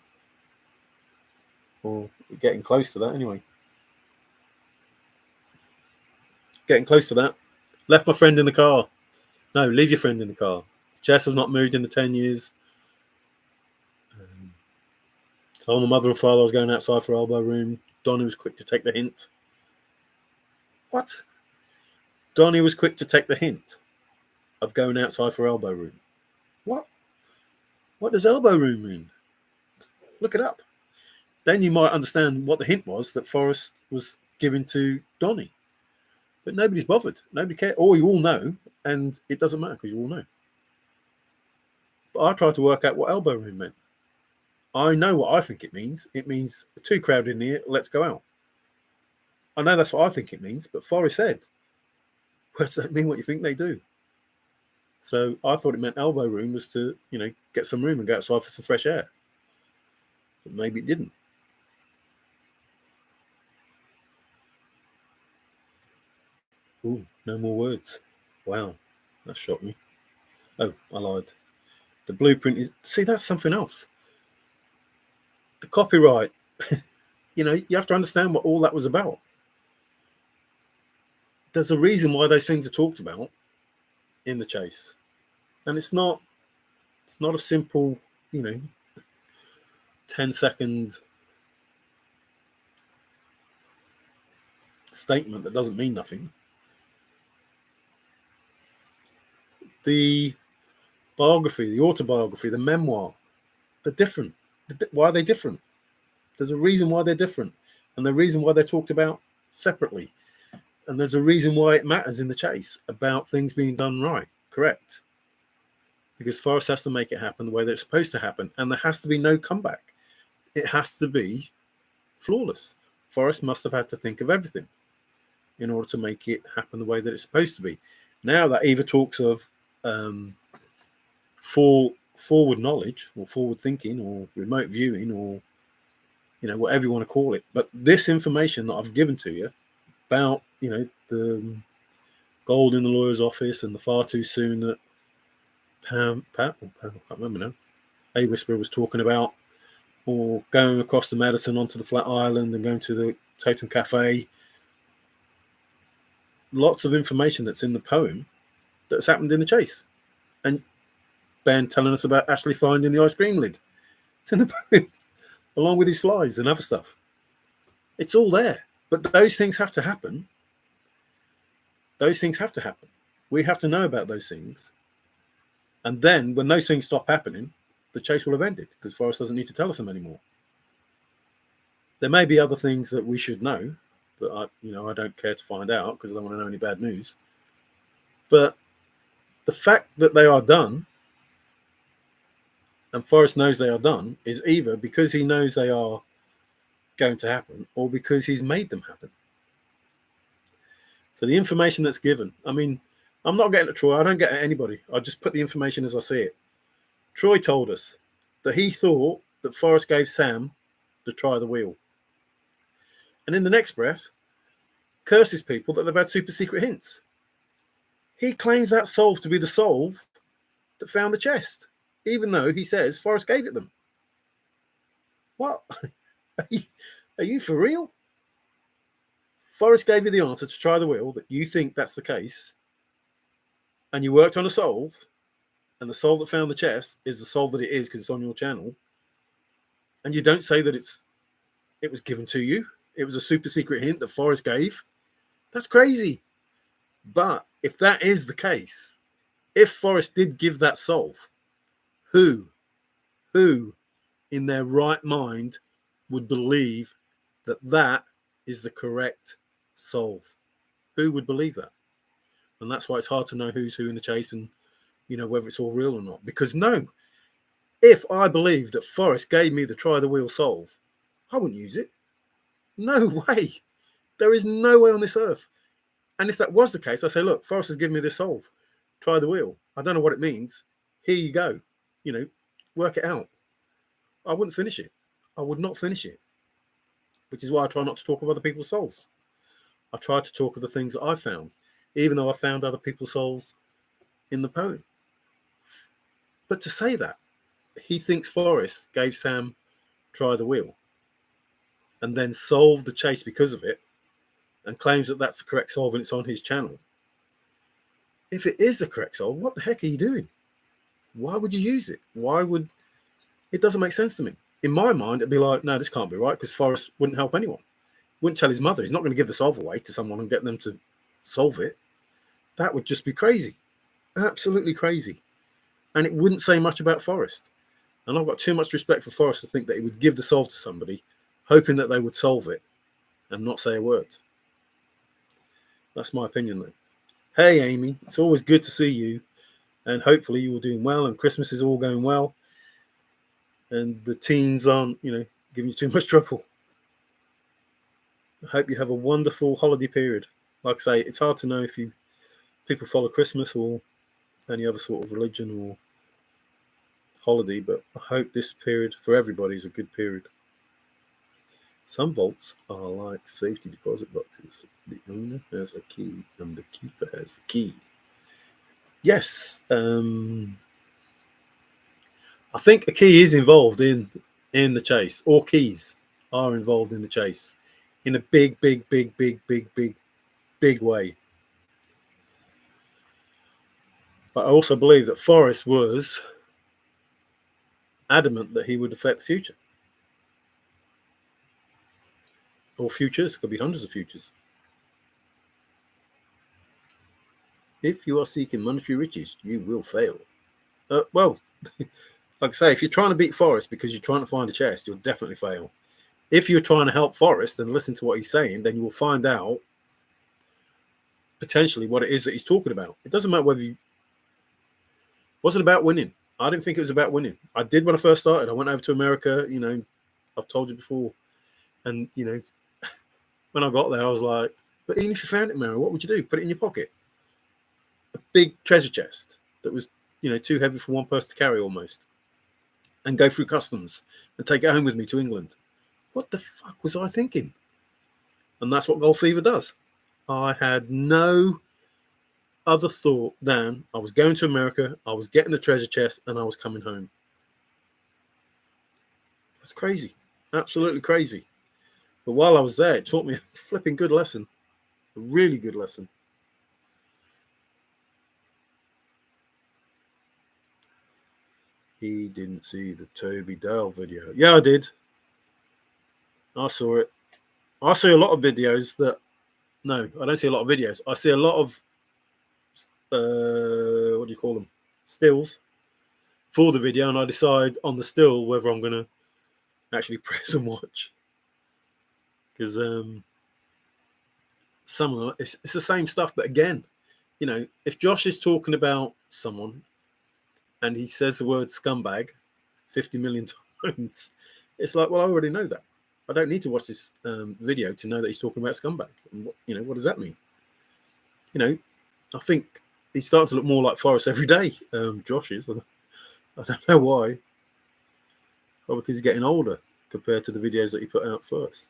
Or getting close to that anyway. Getting close to that. Left my friend in the car. No, leave your friend in the car. The chest has not moved in the 10 years. Told my mother and father I was going outside for elbow room. Donnie was quick to take the hint. What? Donnie was quick to take the hint of going outside for elbow room. What? What does elbow room mean? Look it up. Then you might understand what the hint was that Forrest was giving to Donnie. But nobody's bothered. Nobody cares. Or you all know, and it doesn't matter because you all know. But I tried to work out what elbow room meant. I know what I think it means. It means too crowded in here, let's go out. I know that's what I think it means, but Forrest said, words don't mean what you think they do. So I thought it meant elbow room was to, you know, get some room and go outside for some fresh air. But maybe it didn't. Ooh, no more words. Wow, that shocked me. Oh, I lied. The blueprint is, see, that's something else. The copyright, you know, you have to understand what all that was about. There's a reason why those things are talked about in the chase. And it's not a simple, you know, 10-second statement that doesn't mean nothing. The biography, the autobiography, the memoir, they're different. Why are they different? There's a reason why they're different. And the reason why they're talked about separately. And there's a reason why it matters in the chase about things being done right, correct? Because Forrest has to make it happen the way that it's supposed to happen. And there has to be no comeback. It has to be flawless. Forrest must have had to think of everything in order to make it happen the way that it's supposed to be. Now that either talks of forward knowledge or forward thinking or remote viewing or, you know, whatever you want to call it. But this information that I've given to you about, you know, the gold in the lawyer's office and the far too soon that I can't remember now. A Whisperer was talking about, or going across the Madison onto the Flat Island and going to the Totem Cafe. Lots of information that's in the poem that's happened in the chase. And Ben telling us about Ashley finding the ice cream lid. It's in the poem, along with his flies and other stuff. It's all there. But those things have to happen. Those things have to happen. We have to know about those things. And then when those things stop happening, the chase will have ended because Forrest doesn't need to tell us them anymore. There may be other things that we should know, but I don't care to find out because I don't want to know any bad news. But the fact that they are done, and Forrest knows they are done, is either because he knows they are going to happen or because he's made them happen. So the information that's given, I mean, I'm not getting at Troy. I don't get at anybody. I just put the information as I see it. Troy told us that he thought that Forrest gave Sam the try the wheel. And in the next breath, curses people that they've had super secret hints. He claims that solve to be the solve that found the chest, even though he says Forrest gave it them. What? Are you for real? Forrest gave you the answer to try the wheel, that you think that's the case, and you worked on a solve, and the solve that found the chest is the solve that it is because it's on your channel, and you don't say that it was given to you. It was a super secret hint that Forrest gave. That's crazy. But if that is the case, if Forrest did give that solve, who in their right mind would believe that is the correct solve? Who would believe that? And that's why it's hard to know who's who in the chase and, whether it's all real or not. Because no, if I believed that Forrest gave me the try the wheel solve, I wouldn't use it. No way. There is no way on this earth. And if that was the case, I say, look, Forrest has given me this solve. Try the wheel. I don't know what it means. Here you go. Work it out. I wouldn't finish it. I would not finish it. Which is why I try not to talk of other people's solves. I try to talk of the things that I found, even though I found other people's solves in the poem. But to say that, he thinks Forrest gave Sam try the wheel and then solved the chase because of it, and claims that that's the correct solve and it's on his channel. If it is the correct solve, what the heck are you doing? Why would you use it? It doesn't make sense to me. In my mind, it'd be like, no, this can't be right, because Forrest wouldn't help anyone. Wouldn't tell his mother. He's not going to give the solve away to someone and get them to solve it. That would just be crazy. Absolutely crazy. And it wouldn't say much about Forrest. And I've got too much respect for Forrest to think that he would give the solve to somebody, hoping that they would solve it and not say a word. That's my opinion, though. Hey, Amy, it's always good to see you. And hopefully you are doing well and Christmas is all going well. And the teens aren't, giving you too much trouble. I hope you have a wonderful holiday period. Like I say, it's hard to know if people follow Christmas or any other sort of religion or holiday, but I hope this period for everybody is a good period. Some vaults are like safety deposit boxes. The owner has a key and the keeper has a key. Yes, I think a key is involved in the chase, or keys are involved in the chase in a big way. But I also believe that Forrest was adamant that he would affect the future. Or futures, could be hundreds of futures. If you are seeking monetary riches, you will fail. Well, like I say, if you're trying to beat Forrest because you're trying to find a chest, you'll definitely fail. If you're trying to help Forrest and listen to what he's saying, then you will find out potentially what it is that he's talking about. It doesn't matter whether it wasn't about winning. I didn't think it was about winning. I did when I first started. I went over to America, I've told you before. And, when I got there, I was like, but even if you found it, Mary, what would you do? Put it in your pocket. A big treasure chest that was, too heavy for one person to carry almost. And go through customs and take it home with me to England. What the fuck was I thinking? And that's what Gold Fever does. I had no other thought than I was going to America, I was getting the treasure chest, and I was coming home. That's crazy. Absolutely crazy. But while I was there, it taught me a flipping good lesson. A really good lesson. He didn't see the Toby Dale video. Yeah, I did. I saw it. I see a lot of videos that... No, I don't see a lot of videos. I see a lot of, what do you call them? Stills for the video, and I decide on the still whether I'm going to actually press and watch. Because some of them, it's the same stuff. But again, you know, if Josh is talking about someone and he says the word scumbag 50 million times, it's like, well, I already know that. I don't need to watch this video to know that he's talking about scumbag. And what does that mean? You know, I think he's starting to look more like Forrest every day. Josh is. I don't know why. Probably because he's getting older compared to the videos that he put out first.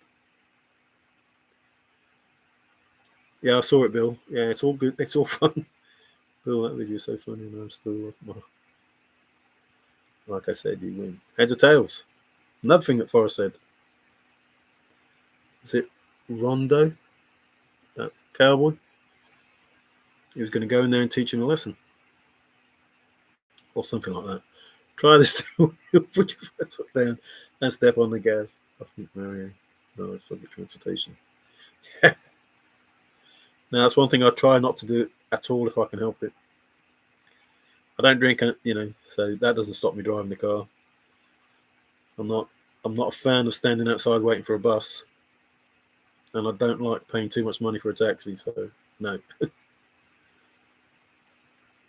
Yeah, I saw it, Bill. Yeah, it's all good. It's all fun. Bill, that video is so funny, and I'm still, like I said, you win. Heads or tails? Another thing that Forrest said. Is it Rondo, that cowboy? He was going to go in there and teach him a lesson. Or something like that. Try this. Put your first foot down and step on the gas. I think Mario. No, it's public transportation. Yeah. Now, that's one thing I try not to do at all if I can help it. I don't drink, so that doesn't stop me driving the car. I'm not a fan of standing outside waiting for a bus. And I don't like paying too much money for a taxi, so no.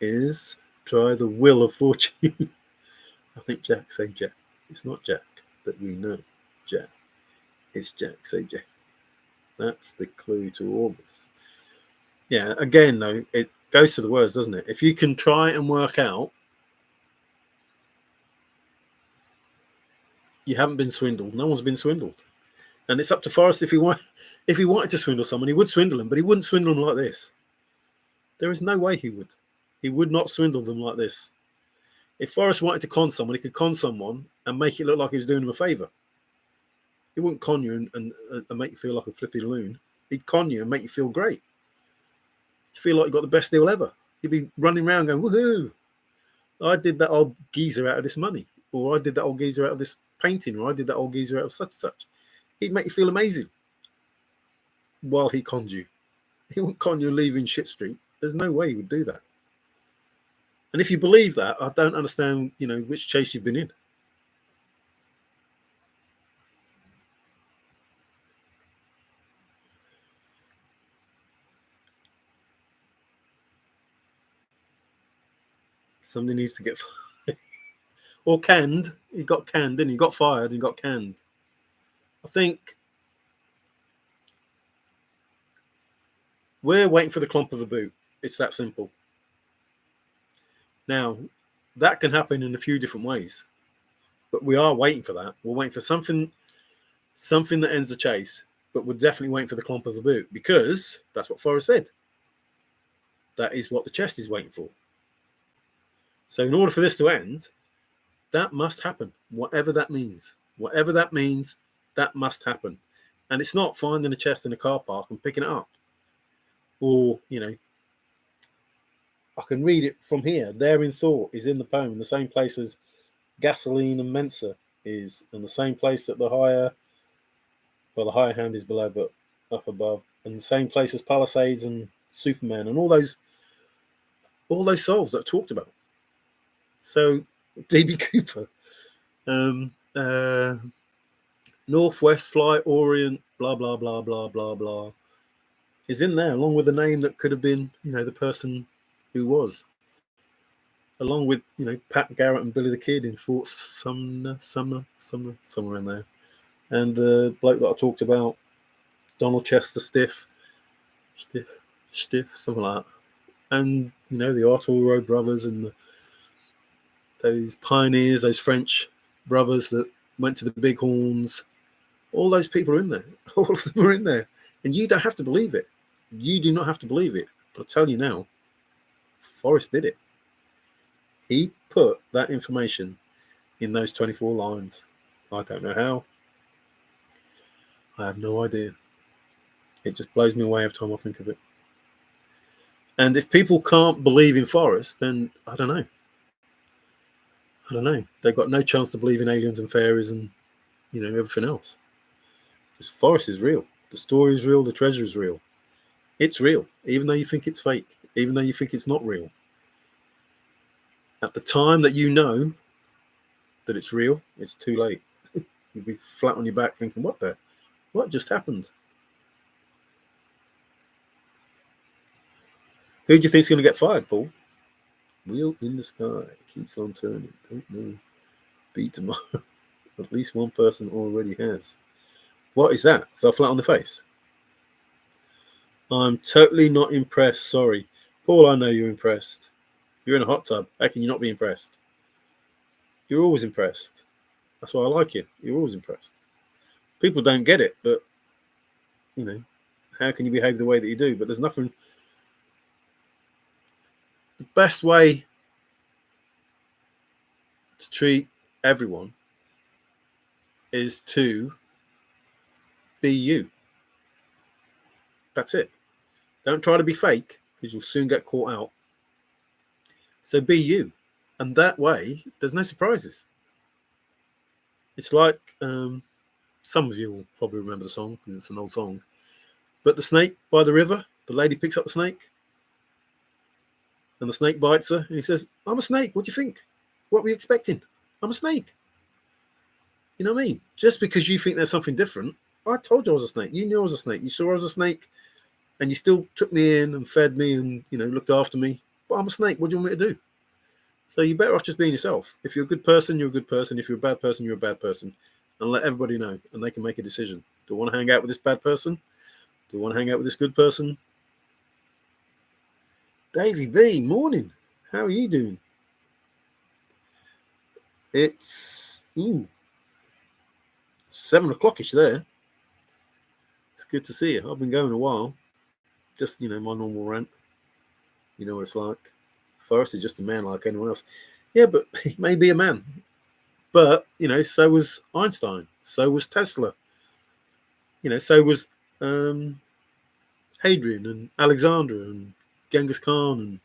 Is try the wheel of fortune. I think Jack say Jack. It's not Jack that we know. Jack. It's Jack say Jack. That's the clue to all this. Yeah, again, though, it goes to the words, doesn't it? If you can try and work out, you haven't been swindled. No one's been swindled. And it's up to Forrest if he wanted to swindle someone, he would swindle them, but he wouldn't swindle them like this. There is no way he would. He would not swindle them like this. If Forrest wanted to con someone, he could con someone and make it look like he was doing them a favour. He wouldn't con you and make you feel like a flippy loon. He'd con you and make you feel great. You feel like you got the best deal ever. You'd be running around going, woohoo! I did that old geezer out of this money. Or I did that old geezer out of this painting. Or I did that old geezer out of such and such. He'd make you feel amazing while he conned you. He wouldn't con you leaving shit street. There's no way he would do that. And if you believe that, I don't understand, which chase you've been in. Somebody needs to get fired. Or canned. He got canned, didn't he? He got fired and got canned. I think we're waiting for the clump of a boot. It's that simple. Now, that can happen in a few different ways. But we are waiting for that. We're waiting for something that ends the chase. But we're definitely waiting for the clump of a boot. Because that's what Forrest said. That is what the chest is waiting for. So in order for this to end, that must happen. Whatever that means. Whatever that means, that must happen. And it's not finding a chest in a car park and picking it up. Or, I can read it from here. There in thought is in the poem, in the same place as gasoline and Mensa is, and the same place that the higher hand is below, but up above, and the same place as Palisades and Superman and all those souls that I talked about. So DB Cooper, Northwest Fly Orient, blah blah blah blah blah blah, is in there along with the name that could have been, the person who was, along with Pat Garrett and Billy the Kid in Fort Sumner, somewhere in there, and the bloke that I talked about, Donald Chester Stiff, something like that, and the Arturo brothers and those pioneers, those French brothers that went to the Bighorns. All those people are in there. All of them are in there, and you don't have to believe it. You do not have to believe it. But I'll tell you now, Forrest did it. He put that information in those 24 lines. I don't know how. I have no idea. It just blows me away every time I think of it. And if people can't believe in Forrest, then I don't know. I don't know. They've got no chance to believe in aliens and fairies and, everything else. Because Forrest is real. The story is real. The treasure is real. It's real, even though you think it's fake, even though you think it's not real. At the time that you know that it's real, it's too late. You'll be flat on your back thinking, what just happened? Who do you think's going to get fired, Paul? Wheel in the sky keeps on turning. Don't know. Be tomorrow. At least one person already has. What is that? Fell flat on the face. I'm totally not impressed. Sorry. Paul, I know you're impressed. You're in a hot tub. How can you not be impressed? You're always impressed. That's why I like you. You're always impressed. People don't get it, but, how can you behave the way that you do? But there's nothing. The best way to treat everyone is to be you. That's it. Don't try to be fake, because you'll soon get caught out. So be you. And that way, there's no surprises. It's like, some of you will probably remember the song, because it's an old song. But the snake by the river, the lady picks up the snake. And the snake bites her. And he says, I'm a snake. What do you think? What were you expecting? I'm a snake. You know what I mean? Just because you think there's something different, I told you I was a snake. You knew I was a snake. You saw I was a snake. And you still took me in and fed me and, looked after me. But I'm a snake. What do you want me to do? So you're better off just being yourself. If you're a good person, you're a good person. If you're a bad person, you're a bad person. And let everybody know. And they can make a decision. Do I want to hang out with this bad person? Do I want to hang out with this good person? Davey B, morning. How are you doing? It's 7 o'clock-ish there. It's good to see you. I've been going a while. Just, my normal rant. You know what it's like. Forrest is just a man like anyone else. Yeah, but he may be a man. But, so was Einstein. So was Tesla. So was Hadrian and Alexander and Genghis Khan and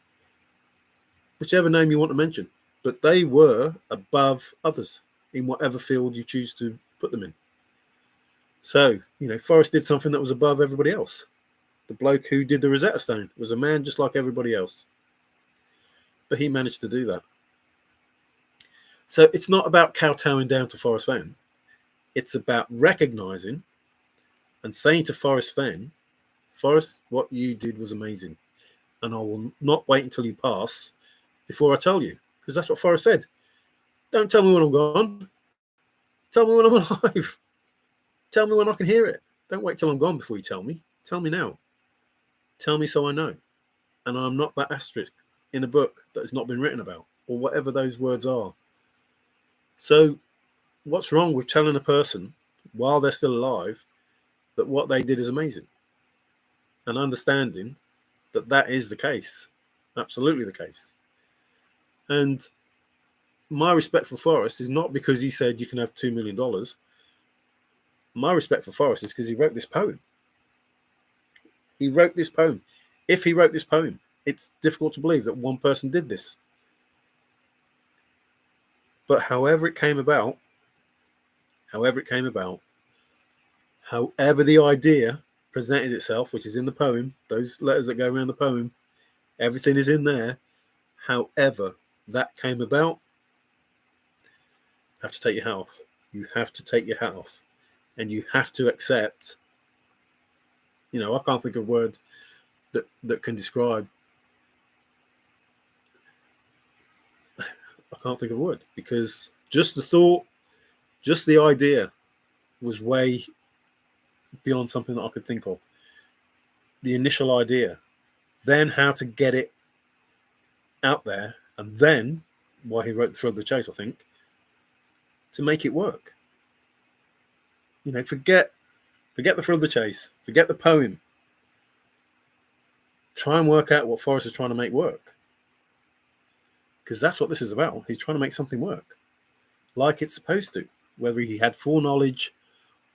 whichever name you want to mention. But they were above others in whatever field you choose to put them in. So, Forrest did something that was above everybody else. The bloke who did the Rosetta Stone was a man just like everybody else. But he managed to do that. So it's not about kowtowing down to Forrest Fenn. It's about recognizing and saying to Forrest Fenn, Forrest, what you did was amazing. And I will not wait until you pass before I tell you. Because that's what Forrest said. Don't tell me when I'm gone. Tell me when I'm alive. Tell me when I can hear it. Don't wait till I'm gone before you tell me. Tell me now. Tell me so I know. And I'm not that asterisk in a book that has not been written about, or whatever those words are. So what's wrong with telling a person while they're still alive that what they did is amazing? And understanding that that is the case. Absolutely the case. And my respect for Forrest is not because he said you can have $2 million. My respect for Forrest is because he wrote this poem. He wrote this poem. If he wrote this poem, it's difficult to believe that one person did this. But however it came about, however the idea presented itself, which is in the poem, those letters that go around the poem, everything is in there. However that came about, you have to take your hat off. You have to take your hat off. And you have to accept, I can't think of a word that can describe. I can't think of a word, because just the thought, just the idea was way beyond something that I could think of. The initial idea, then how to get it out there, and then why he wrote The Thrill of the Chase, I think, to make it work. Forget The Thrill of the Chase, forget the poem. Try and work out what Forrest is trying to make work. because that's what this is about. He's trying to make something work like it's supposed to, whether he had foreknowledge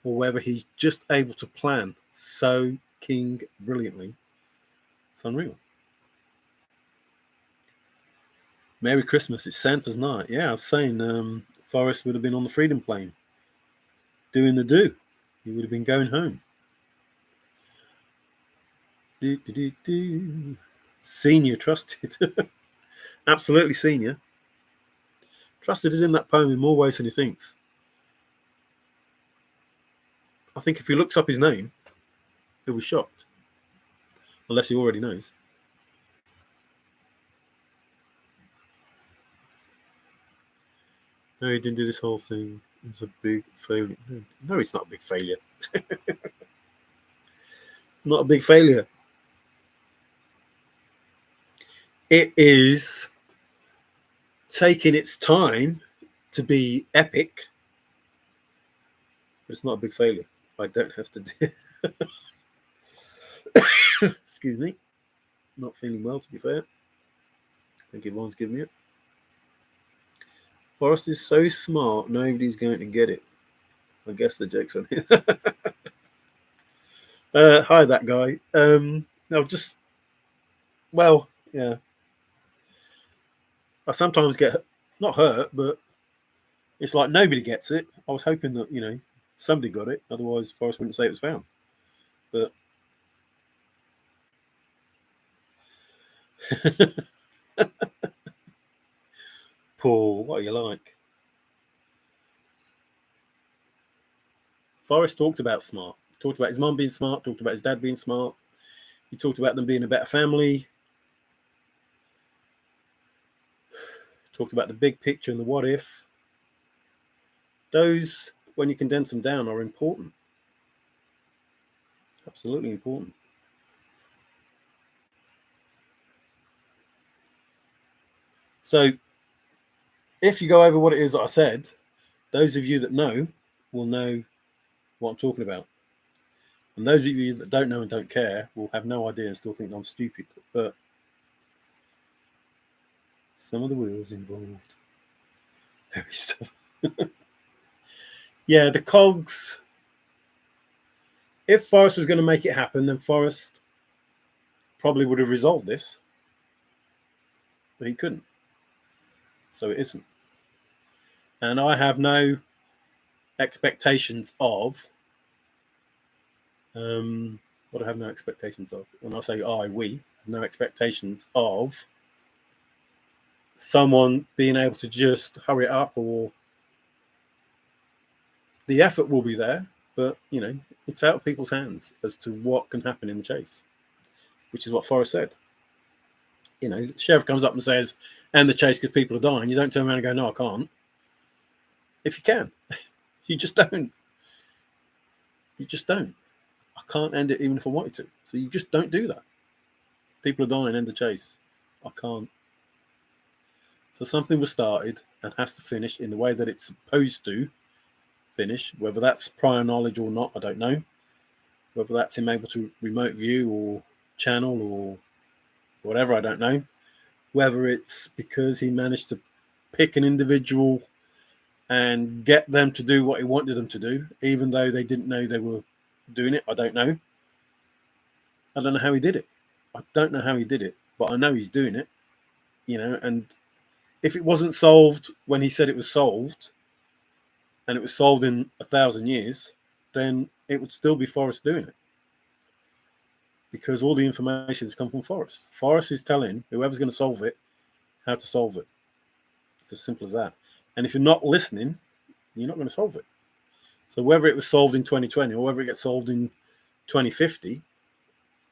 or whether he's just able to plan so king brilliantly. It's unreal. Merry Christmas. It's Santa's night. Yeah, I was saying Forrest would have been on the Freedom Plane doing the do. He would have been going home. Do, do, do, do. Senior trusted. Absolutely senior. Trusted is in that poem in more ways than he thinks. I think if he looks up his name, he'll be shocked. Unless he already knows. No, he didn't do this whole thing. It's a big failure. No, it's not a big failure. It's not a big failure. It is taking its time to be epic. But it's not a big failure. I don't have to do. Excuse me. Not feeling well, to be fair. I think everyone's giving me it. Forrest is so smart, nobody's going to get it. I guess the joke's on him. Hi, that guy. Yeah. I sometimes get not hurt, but it's like nobody gets it. I was hoping that somebody got it. Otherwise, Forrest wouldn't say it was found. But Paul, what are you like? Forrest talked about smart. Talked about his mum being smart. Talked about his dad being smart. He talked about them being a better family. Talked about the big picture and the what if. Those, when you condense them down, are important. Absolutely important. So, if you go over what it is that I said, those of you that know will know what I'm talking about. And those of you that don't know and don't care will have no idea and still think I'm stupid. But some of the wheels involved. Heavy stuff. Yeah, the cogs. If Forrest was going to make it happen, then Forrest probably would have resolved this. But he couldn't. So it isn't. And I have no expectations of. What I have no expectations of. When I say we have no expectations of someone being able to just hurry it up, or the effort will be there, but it's out of people's hands as to what can happen in the chase, which is what Forrest said. The sheriff comes up and says, "End the chase because people are dying." You don't turn around and go, "No, I can't." If you can, you just don't. You just don't. I can't end it even if I wanted to. So you just don't do that. People are dying, end the chase. I can't. So something was started and has to finish in the way that it's supposed to finish. Whether that's prior knowledge or not, I don't know. Whether that's him able to remote view or channel or whatever, I don't know. Whether it's because he managed to pick an individual and get them to do what he wanted them to do, even though they didn't know they were doing it, I don't know. I don't know how he did it. I don't know how he did it, but I know he's doing it, and if it wasn't solved when he said it was solved, and it was solved in 1,000 years, then it would still be Forrest doing it. Because all the information has come from Forrest. Forrest is telling whoever's going to solve it how to solve it. It's as simple as that. And if you're not listening, you're not going to solve it. So whether it was solved in 2020 or whether it gets solved in 2050,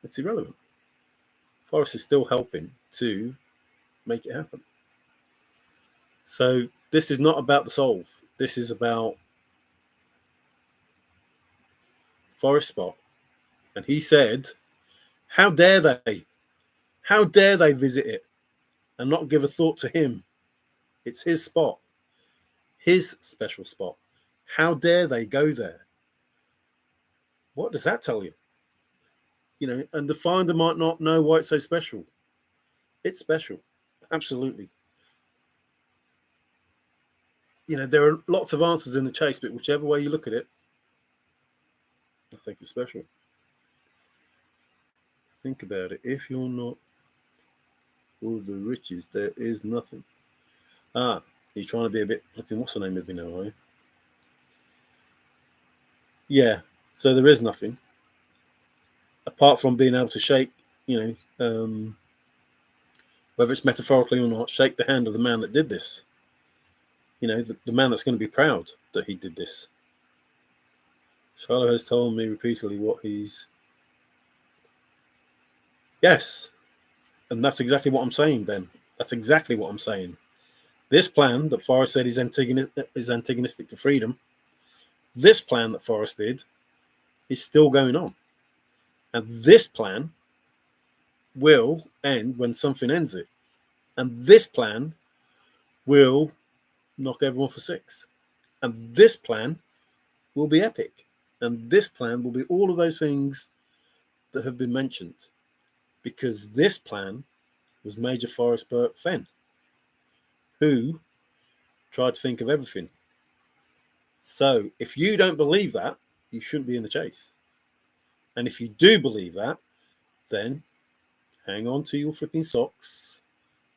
it's irrelevant. Forrest is still helping to make it happen. So this is not about the solve. This is about Forrest spot. And he said, how dare they? How dare they visit it and not give a thought to him? It's his spot. His special spot. How dare they go there? What does that tell you? And the finder might not know why it's so special. It's special. Absolutely. there are lots of answers in the chase, but whichever way you look at it, I think it's special. Think about it. If you're not all the riches, there is nothing. You're trying to be a bit flipping. What's the name of me now, are you? Yeah. So there is nothing apart from being able to shake, whether it's metaphorically or not, shake the hand of the man that did this. The man that's going to be proud that he did this. Shiloh has told me repeatedly what he's. Yes. And that's exactly what I'm saying, Ben. That's exactly what I'm saying. This plan that Forrest said is antagonistic to freedom, this plan that Forrest did is still going on. And this plan will end when something ends it. And this plan will knock everyone for six. And this plan will be epic. And this plan will be all of those things that have been mentioned. Because this plan was Major Forrest Burke Fenn, who tried to think of everything. So if you don't believe that, you shouldn't be in the chase. And if you do believe that, then hang on to your flipping socks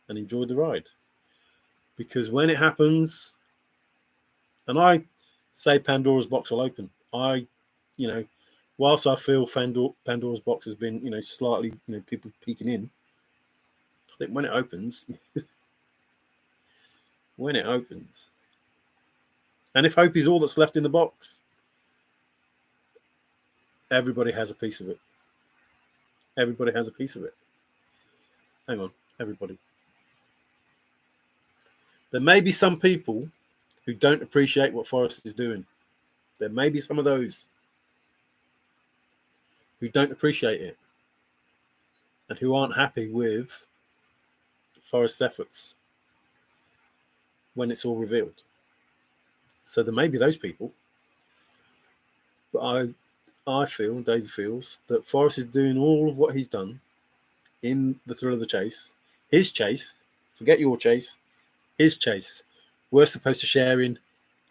and enjoy the ride. Because when it happens, and I say Pandora's box will open, whilst I feel Pandora's box has been, slightly, people peeking in, I think when it opens, and if hope is all that's left in the box, everybody has a piece of it. Everybody has a piece of it. Hang on, everybody. There may be some people who don't appreciate what Forrest is doing. There may be some of those who don't appreciate it and who aren't happy with Forrest's efforts when it's all revealed. So there may be those people, but I feel, David feels, that Forrest is doing all of what he's done in the thrill of the chase. His chase, forget your chase, his chase. We're supposed to share in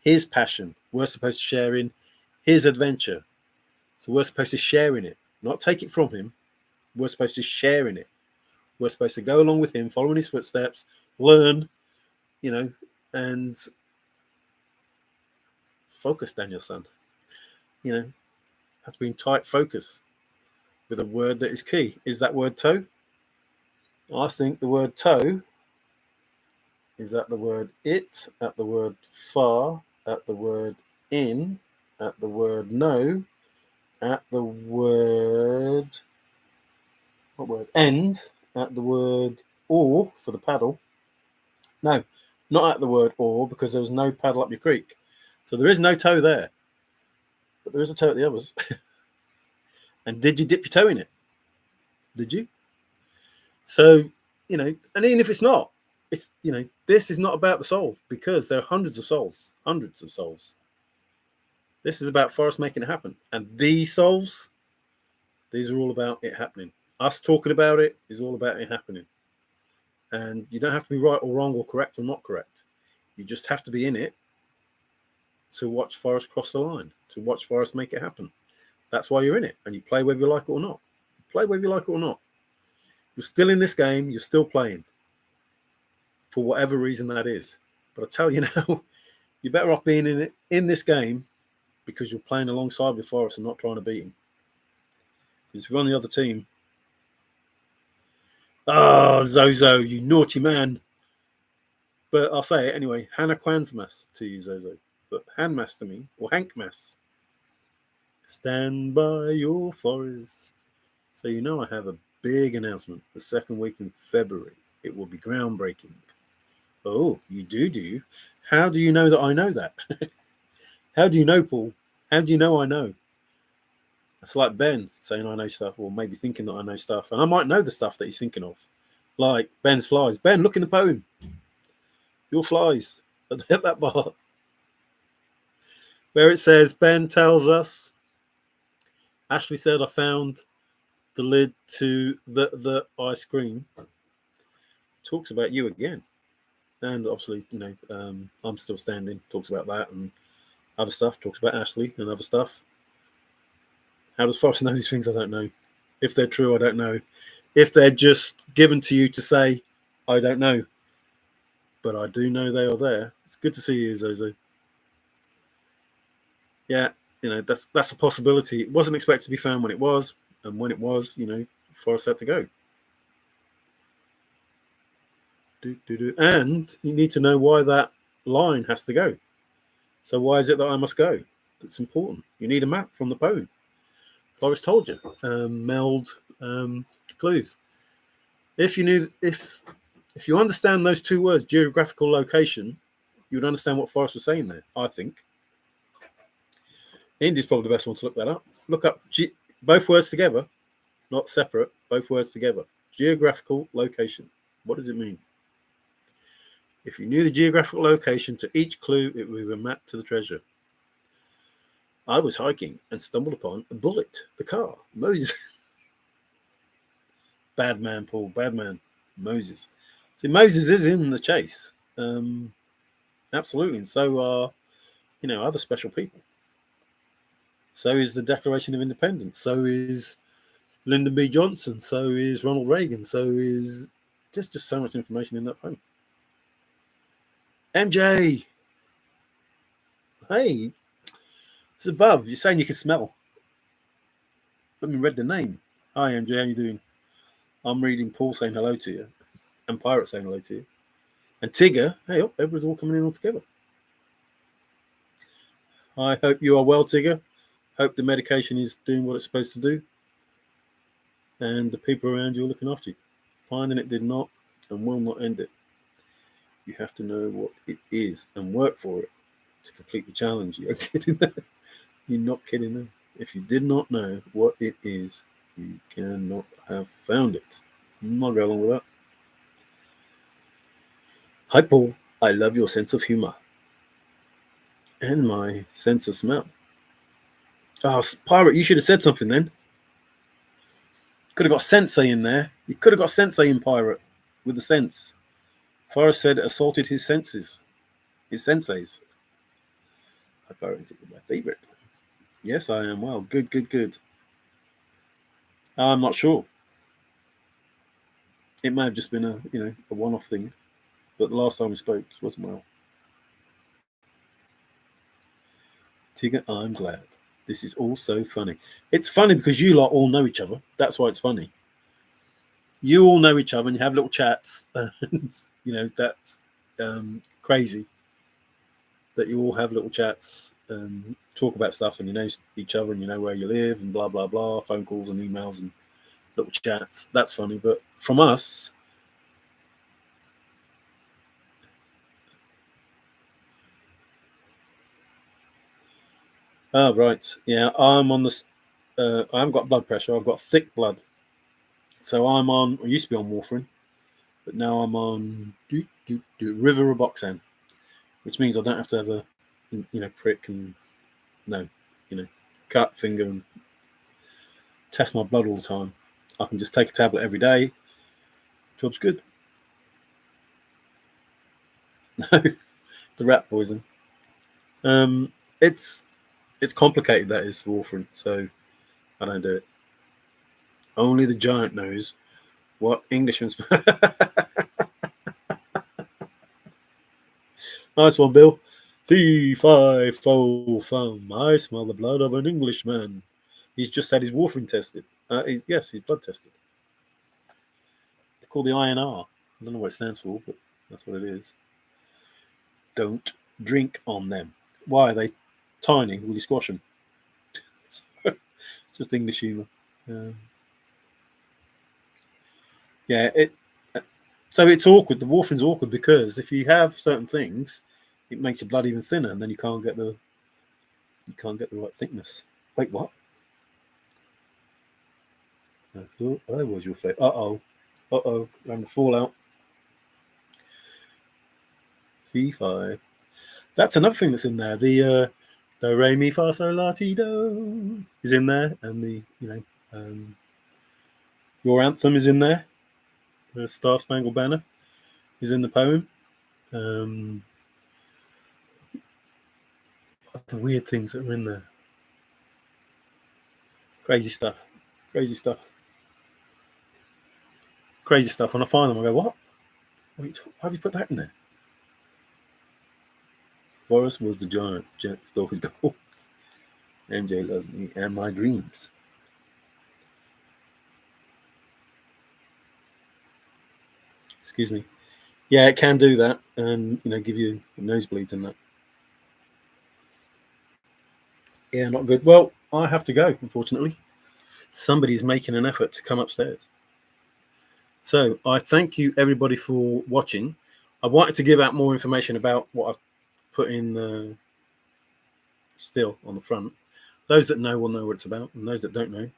his passion. We're supposed to share in his adventure. So we're supposed to share in it, not take it from him. We're supposed to share in it. We're supposed to go along with him, following his footsteps, learn, and focus, Daniel son. Have to be in tight focus with a word that is key. Is that word toe? I think the word toe is at the word it, at the word far, at the word in, at the word no, at the word, what word? End, at the word or for the paddle. No, not at the word or, because there was no paddle up your creek. So there is no toe there, but there is a toe at the others. And did you dip your toe in it? Did you? So, and even if it's not, it's, this is not about the solve, because there are hundreds of souls. This is about Forrest making it happen. And these solves, these are all about it happening. Us talking about it is all about it happening. And you don't have to be right or wrong or correct or not correct. You just have to be in it to watch Forrest cross the line, to watch Forrest make it happen. That's why you're in it. And you play whether you like it or not. Play whether you like it or not. You're still in this game. You're still playing for whatever reason that is. But I tell you now, you're better off being in this game because you're playing alongside with Forrest and not trying to beat him. Because if you're on the other team, Zozo, you naughty man. But I'll say it anyway. Hannah Quansmas to you, Zozo. But Hanmas to me, or Hankmas. Stand by your Forrest. So I have a big announcement the second week in February. It will be groundbreaking. Oh, you do? How do you know that I know that? How do you know, Paul? How do you know I know? It's like Ben saying I know stuff, or maybe thinking that I know stuff. And I might know the stuff that he's thinking of. Like Ben's flies. Ben, look in the poem. Your flies. At that bar. Where it says, Ben tells us, Ashley said, I found the lid to the ice cream. Talks about you again. And obviously, I'm Still Standing talks about that, and other stuff talks about Ashley and other stuff. How does Forrest know these things? I don't know. If they're true, I don't know. If they're just given to you to say, I don't know. But I do know they are there. It's good to see you, Zozo. Yeah, that's a possibility. It wasn't expected to be found when it was, and when it was, Forrest had to go. And you need to know why that line has to go. So why is it that I must go? It's important. You need a map from the poem. Forrest told you. Meld clues. If you understand those two words, geographical location, you would understand what Forrest was saying there. I think. Indy's probably the best one to look that up. Look up both words together, not separate. Both words together. Geographical location. What does it mean? If you knew the geographical location to each clue, it would be a map to the treasure. I was hiking and stumbled upon a bullet. The car. Moses. Bad man, Paul. Bad man. Moses. See, Moses is in the chase. Absolutely. And so are, other special people. So is the Declaration of Independence. So is Lyndon B. Johnson. So is Ronald Reagan. So is just so much information in that poem. MJ. Hey. It's above. You're saying you can smell. Let me read the name. Hi, MJ. How you doing? I'm reading Paul saying hello to you. And Pirate saying hello to you. And Tigger. Hey, everyone's all coming in all together. I hope you are well, Tigger. Hope the medication is doing what it's supposed to do. And the people around you are looking after you. Finding it did not and will not end it. You have to know what it is and work for it to complete the challenge. You're kidding. You're not kidding me. If you did not know what it is, you cannot have found it. I'll go along with that. Hi, Paul. I love your sense of humor. And my sense of smell. Oh, Pirate, you should have said something then. Could have got Sensei in there. You could have got Sensei in Pirate with the sense. Forrest said it assaulted his senses. His senseis. I Pirate is my favorite. Yes, I am well. Good. I'm not sure. It may have just been a one-off thing. But the last time we spoke, it wasn't well. Tigger, I'm glad. This is all so funny. It's funny because you lot all know each other. That's why it's funny. You all know each other and you have little chats. And, that's crazy. That you all have little chats and talk about stuff and you know each other and you know where you live and blah, blah, blah. Phone calls and emails and little chats. That's funny. But from us... Oh, right. Yeah, I'm on this. I haven't got blood pressure. I've got thick blood. So I used to be on warfarin, but now I'm on rivaroxaban, which means I don't have to have a, prick and, cut finger and test my blood all the time. I can just take a tablet every day. Job's good. No, the rat poison. It's complicated, that is, warfarin, so I don't do it. Only the giant knows what Englishman's... Nice one, Bill. Fee, fi, fo, fum. I smell the blood of an Englishman. He's just had his warfarin tested. He's blood tested. They're called the INR. I don't know what it stands for, but that's what it is. Don't drink on them. Why are they tiny? Will you squash them? It's just English humour. So it's awkward. The warfarin's awkward because if you have certain things, it makes your blood even thinner, and then you can't get the right thickness. Wait, what? I thought I was your fate. Uh-oh. We're having a fallout. Fi. That's another thing that's in there. The do, re, mi, fa, sol, la, ti, do is in there, and the your anthem is in there. The Star Spangled Banner is in the poem. The weird things that are in there. Crazy stuff. Crazy stuff. Crazy stuff. When I find them, I go, what? Wait, why have you put that in there? Forrest was the giant. Jet stole his gold. MJ loves me and my dreams. Excuse me. Yeah, it can do that, and give you nosebleeds and that. Yeah, not good. Well, I have to go, unfortunately. Somebody's making an effort to come upstairs. So I thank you, everybody, for watching. I wanted to give out more information about what I've put in still on the front. Those that know will know what it's about, and those that don't know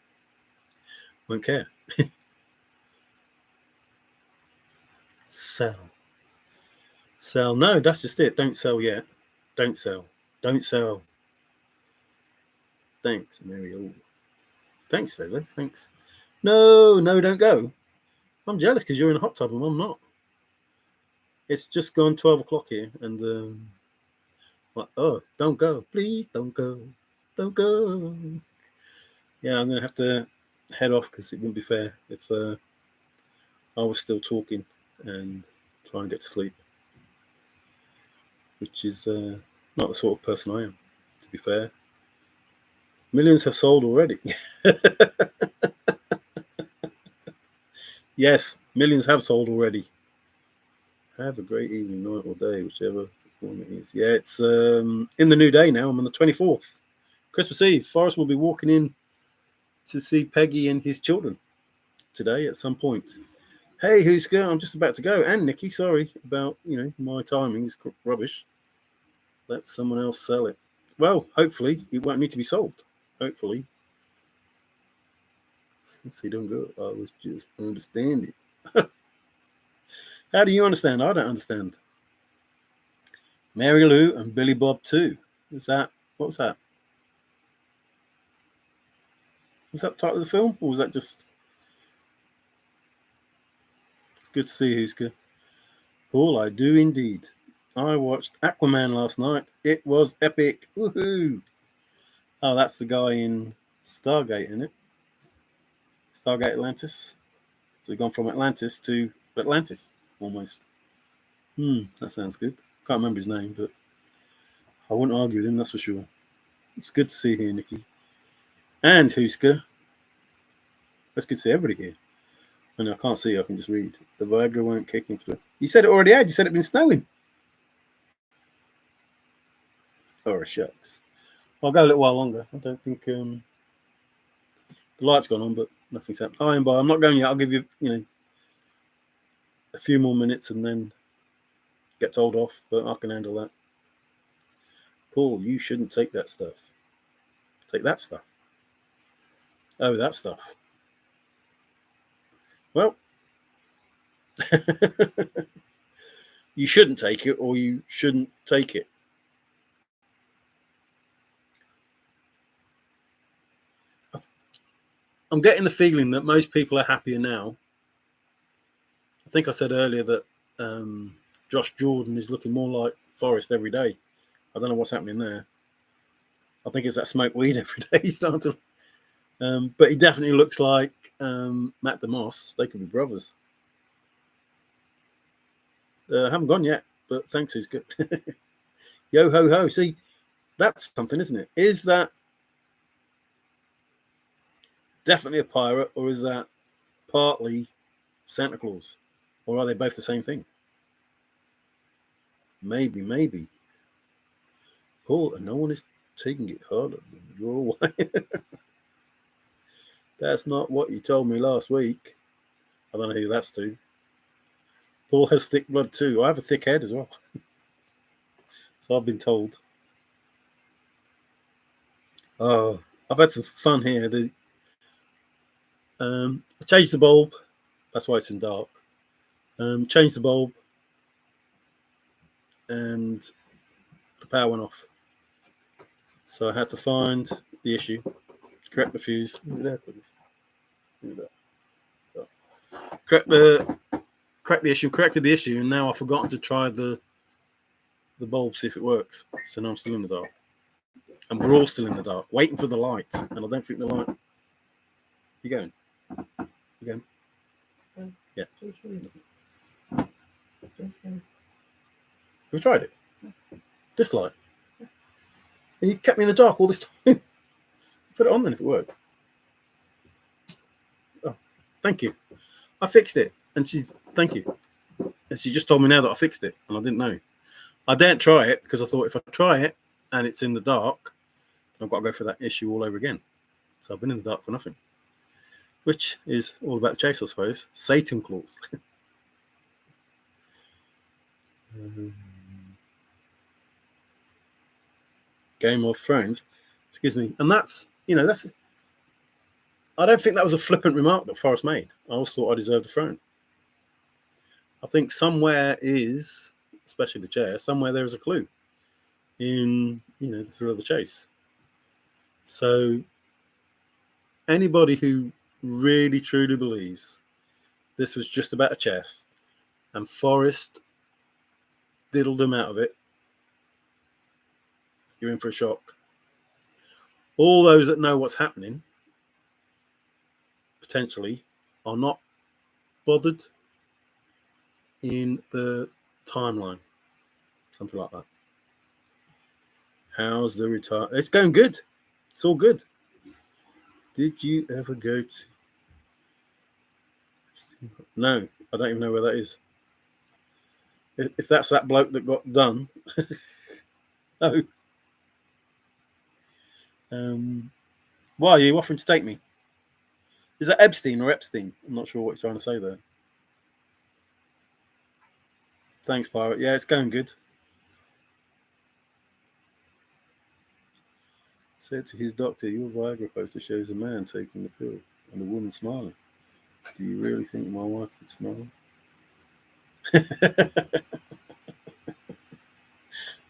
won't care. Sell. Sell. No, that's just it. Don't sell yet. Don't sell. Don't sell. Thanks, Mary. Oh. Thanks, Leslie. Thanks. No, don't go. I'm jealous because you're in a hot tub and I'm not. It's just gone 12 o'clock here, and like, oh, don't go. Please don't go. Don't go. Yeah, I'm going to have to head off because it wouldn't be fair if I was still talking and trying to get to sleep, which is not the sort of person I am, to be fair. Millions have sold already. Yes, millions have sold already. Have a great evening, night, or day, whichever one it is. Yeah, it's in the new day now. I'm on the 24th. Christmas Eve. Forrest will be walking in to see Peggy and his children today at some point. Hey, Huska, I'm just about to go. And Nikki, sorry about, my timing is rubbish. Let someone else sell it. Well, hopefully it won't need to be sold. Hopefully. Since they don't go, I was just understanding. How do you understand? I don't understand. Mary Lou and Billy Bob too. What was that? Was that the title of the film? Or was that just... It's good to see you, Huska. Paul, I do indeed. I watched Aquaman last night. It was epic. Woohoo! Oh, that's the guy in Stargate, isn't it? Stargate Atlantis. So we've gone from Atlantis to Atlantis, almost. That sounds good. Can't remember his name, but I wouldn't argue with him, that's for sure. It's good to see you here, Nikki. And Huska. It's good to see everybody here. And I can't see, I can just read. The Viagra won't kick in for... You said it already had. You said it'd been snowing. Oh, shucks. I'll go a little while longer. I don't think... The light's gone on, but nothing's happened. Hi, and bye. I'm not going yet. I'll give you, a few more minutes and then get told off, but I can handle that. Paul, you shouldn't take that stuff. Take that stuff. Oh, that stuff. Well, you shouldn't take it, or you shouldn't take it. I'm getting the feeling that most people are happier now. I think I said earlier that Josh Jordan is looking more like Forrest every day. I don't know what's happening there. I think it's that smoke weed every day he's starting to... but he definitely looks like Matt DeMoss. They could be brothers. Haven't gone yet, but thanks, who's good. Yo ho ho. See, that's something, isn't it? Is that definitely a pirate, or is that partly Santa Claus? Or are they both the same thing? Maybe. Paul, and no one is taking it harder than your wife. That's not what you told me last week. I don't know who that's to. Paul has thick blood too. I have a thick head as well. So I've been told. Oh, I've had some fun here. I changed the bulb. That's why it's in dark. Changed the bulb. And the power went off. So I had to find the issue, correct the fuse. There, please. So, corrected the issue, and now I've forgotten to try the the bulb, see if it works. So now I'm still in the dark. And we're all still in the dark, waiting for the light. And I don't think the light... You going? You going? Yeah. We tried it. This light. And you kept me in the dark all this time. Put it on then if it works. Oh, thank you. I fixed it. And thank you. And she just told me now that I fixed it. And I didn't know. I daren't try it because I thought if I try it and it's in the dark, I've got to go through that issue all over again. So I've been in the dark for nothing. Which is all about the chase, I suppose. Satan claws. Game of Thrones. Excuse me. And that's... I don't think that was a flippant remark that Forrest made. I always thought I deserved a throne. I think somewhere is, especially the chair, somewhere there is a clue in, the thrill of the chase. So anybody who really truly believes this was just about a chest and Forrest diddled him out of it, you're in for a shock. All those that know what's happening potentially are not bothered in the timeline, something like that. How's the retire? It's going good. It's all good. Did you ever go to... No, I don't even know where that is. If that's that bloke that got done. No. Why are you offering to take me? Is that Epstein or Epstein? I'm not sure what he's trying to say there. Thanks, Pirate. Yeah, it's going good. Said to his doctor, your Viagra poster shows a man taking the pill and the woman smiling. Do you really think my wife would smile?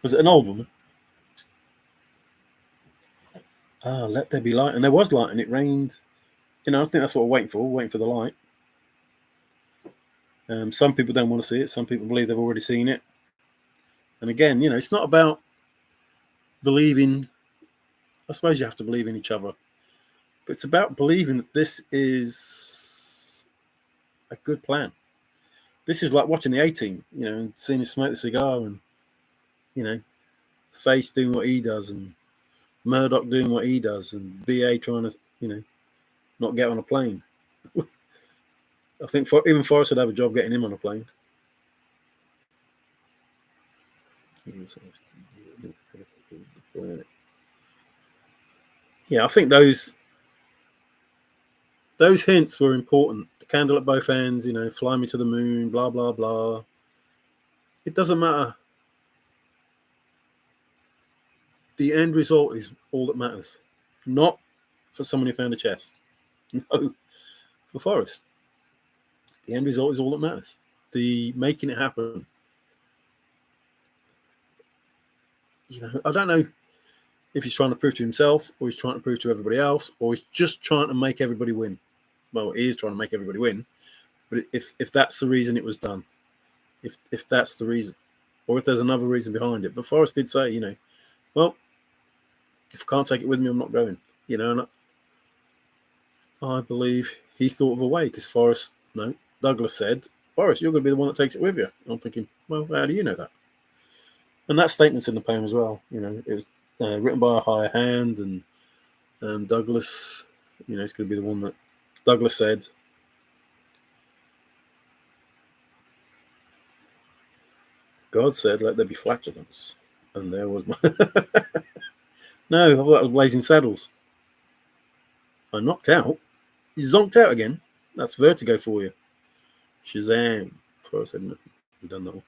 Was it an old woman? Let there be light. And there was light and it rained. I think that's what we're waiting for the light. Some people don't want to see it. Some people believe they've already seen it. And again, it's not about believing. I suppose you have to believe in each other. But it's about believing that this is a good plan. This is like watching the A-Team, and seeing him smoke the cigar and, Face doing what he does and Murdoch doing what he does and BA trying to, not get on a plane. I think even Forrest would have a job getting him on a plane. Yeah, I think those hints were important. The candle at both ends, fly me to the moon, blah, blah, blah. It doesn't matter. The end result is all that matters. Not for someone who found a chest. No, for Forrest. The end result is all that matters. The making it happen. I don't know if he's trying to prove to himself or he's trying to prove to everybody else or he's just trying to make everybody win. Well, he is trying to make everybody win. But if that's the reason it was done, if that's the reason, or if there's another reason behind it. But Forrest did say, well, if I can't take it with me, I'm not going. And I believe he thought of a way because Douglas said, Forrest, you're going to be the one that takes it with you. I'm thinking, well, how do you know that? And that statement's in the poem as well. It was written by a higher hand, and Douglas, it's going to be the one that Douglas said. God said, let there be flatulence. And there was my... No, I thought that was Blazing Saddles. I knocked out. You zonked out again. That's Vertigo for you. Shazam. Before I said no, we've done that one.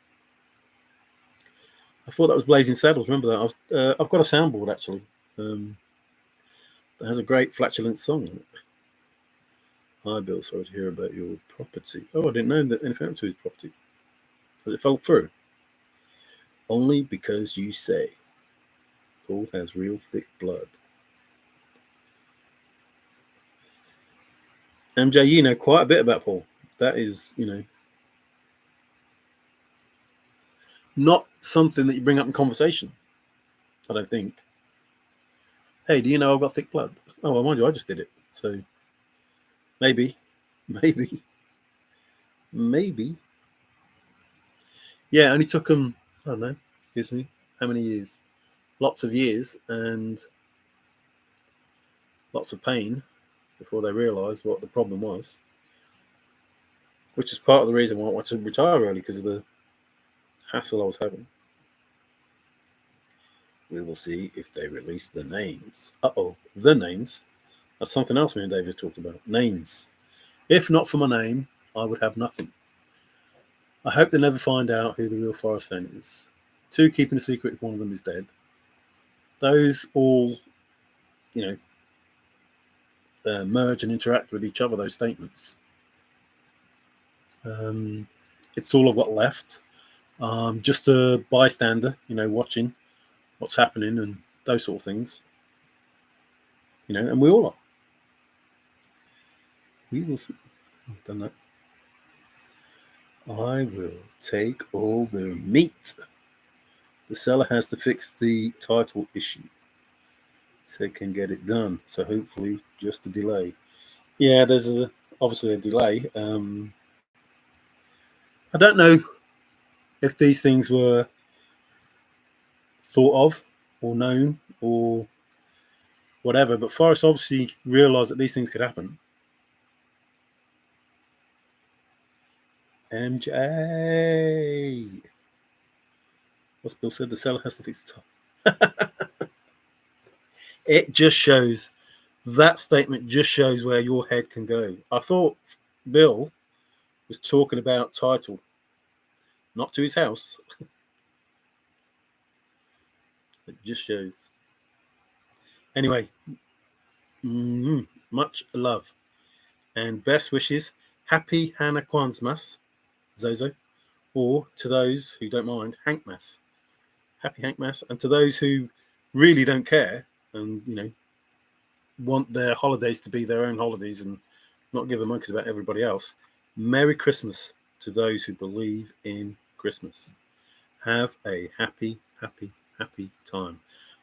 I thought that was Blazing Saddles. Remember that? I've got a soundboard actually. That has a great flatulence song on it. Hi, Bill. Sorry to hear about your property. Oh, I didn't know that anything happened to his property. Has it fell through? Only because you say. Paul has real thick blood. MJ, you know quite a bit about Paul. That is, not something that you bring up in conversation. I don't think. Hey, do you know I've got thick blood? Oh, well, mind you, I just did it. So maybe, maybe, maybe. Yeah, it only took them, I don't know, excuse me, how many years? Lots of years and lots of pain before they realised what the problem was, which is part of the reason why I wanted to retire early, because of the hassle I was having. We will see if they release the names. The names. That's something else me and David talked about. Names. If not for my name, I would have nothing. I hope they never find out who the real Forrest Fenn is. 2, keeping a secret if one of them is dead. Those all, you merge and interact with each other, those statements. It's all I've got left. Just a bystander, watching what's happening and those sort of things. And we all are. We will see. I've done that. I will take all the meat. The seller has to fix the title issue so it can get it done. So hopefully just a delay. Yeah, there's obviously a delay. I don't know if these things were thought of or known or whatever, but Forrest obviously realised that these things could happen. MJ. What's Bill said? The seller has to fix the top. It just shows, that statement just shows where your head can go. I thought Bill was talking about title, not to his house. It just shows. Anyway, much love and best wishes. Happy Hannah Kwanzmas, Zozo. Or to those who don't mind, Hankmas. Happy Hankmas. And to those who really don't care and, want their holidays to be their own holidays and not give a monkey's about everybody else, Merry Christmas to those who believe in Christmas. Have a happy, happy, happy time.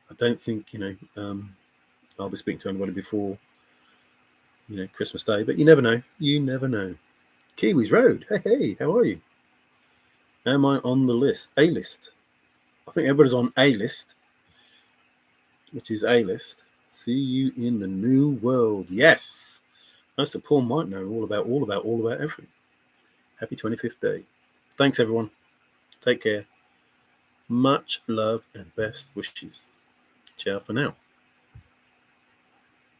I don't think, I'll be speaking to anybody before, Christmas Day, but you never know. You never know. Kiwis Road. Hey, how are you? Am I on the list? A-list. I think everybody's on A-list, which is A-list. See you in the new world. Yes. That's the Paul might know all about everything. Happy 25th day. Thanks, everyone. Take care. Much love and best wishes. Ciao for now.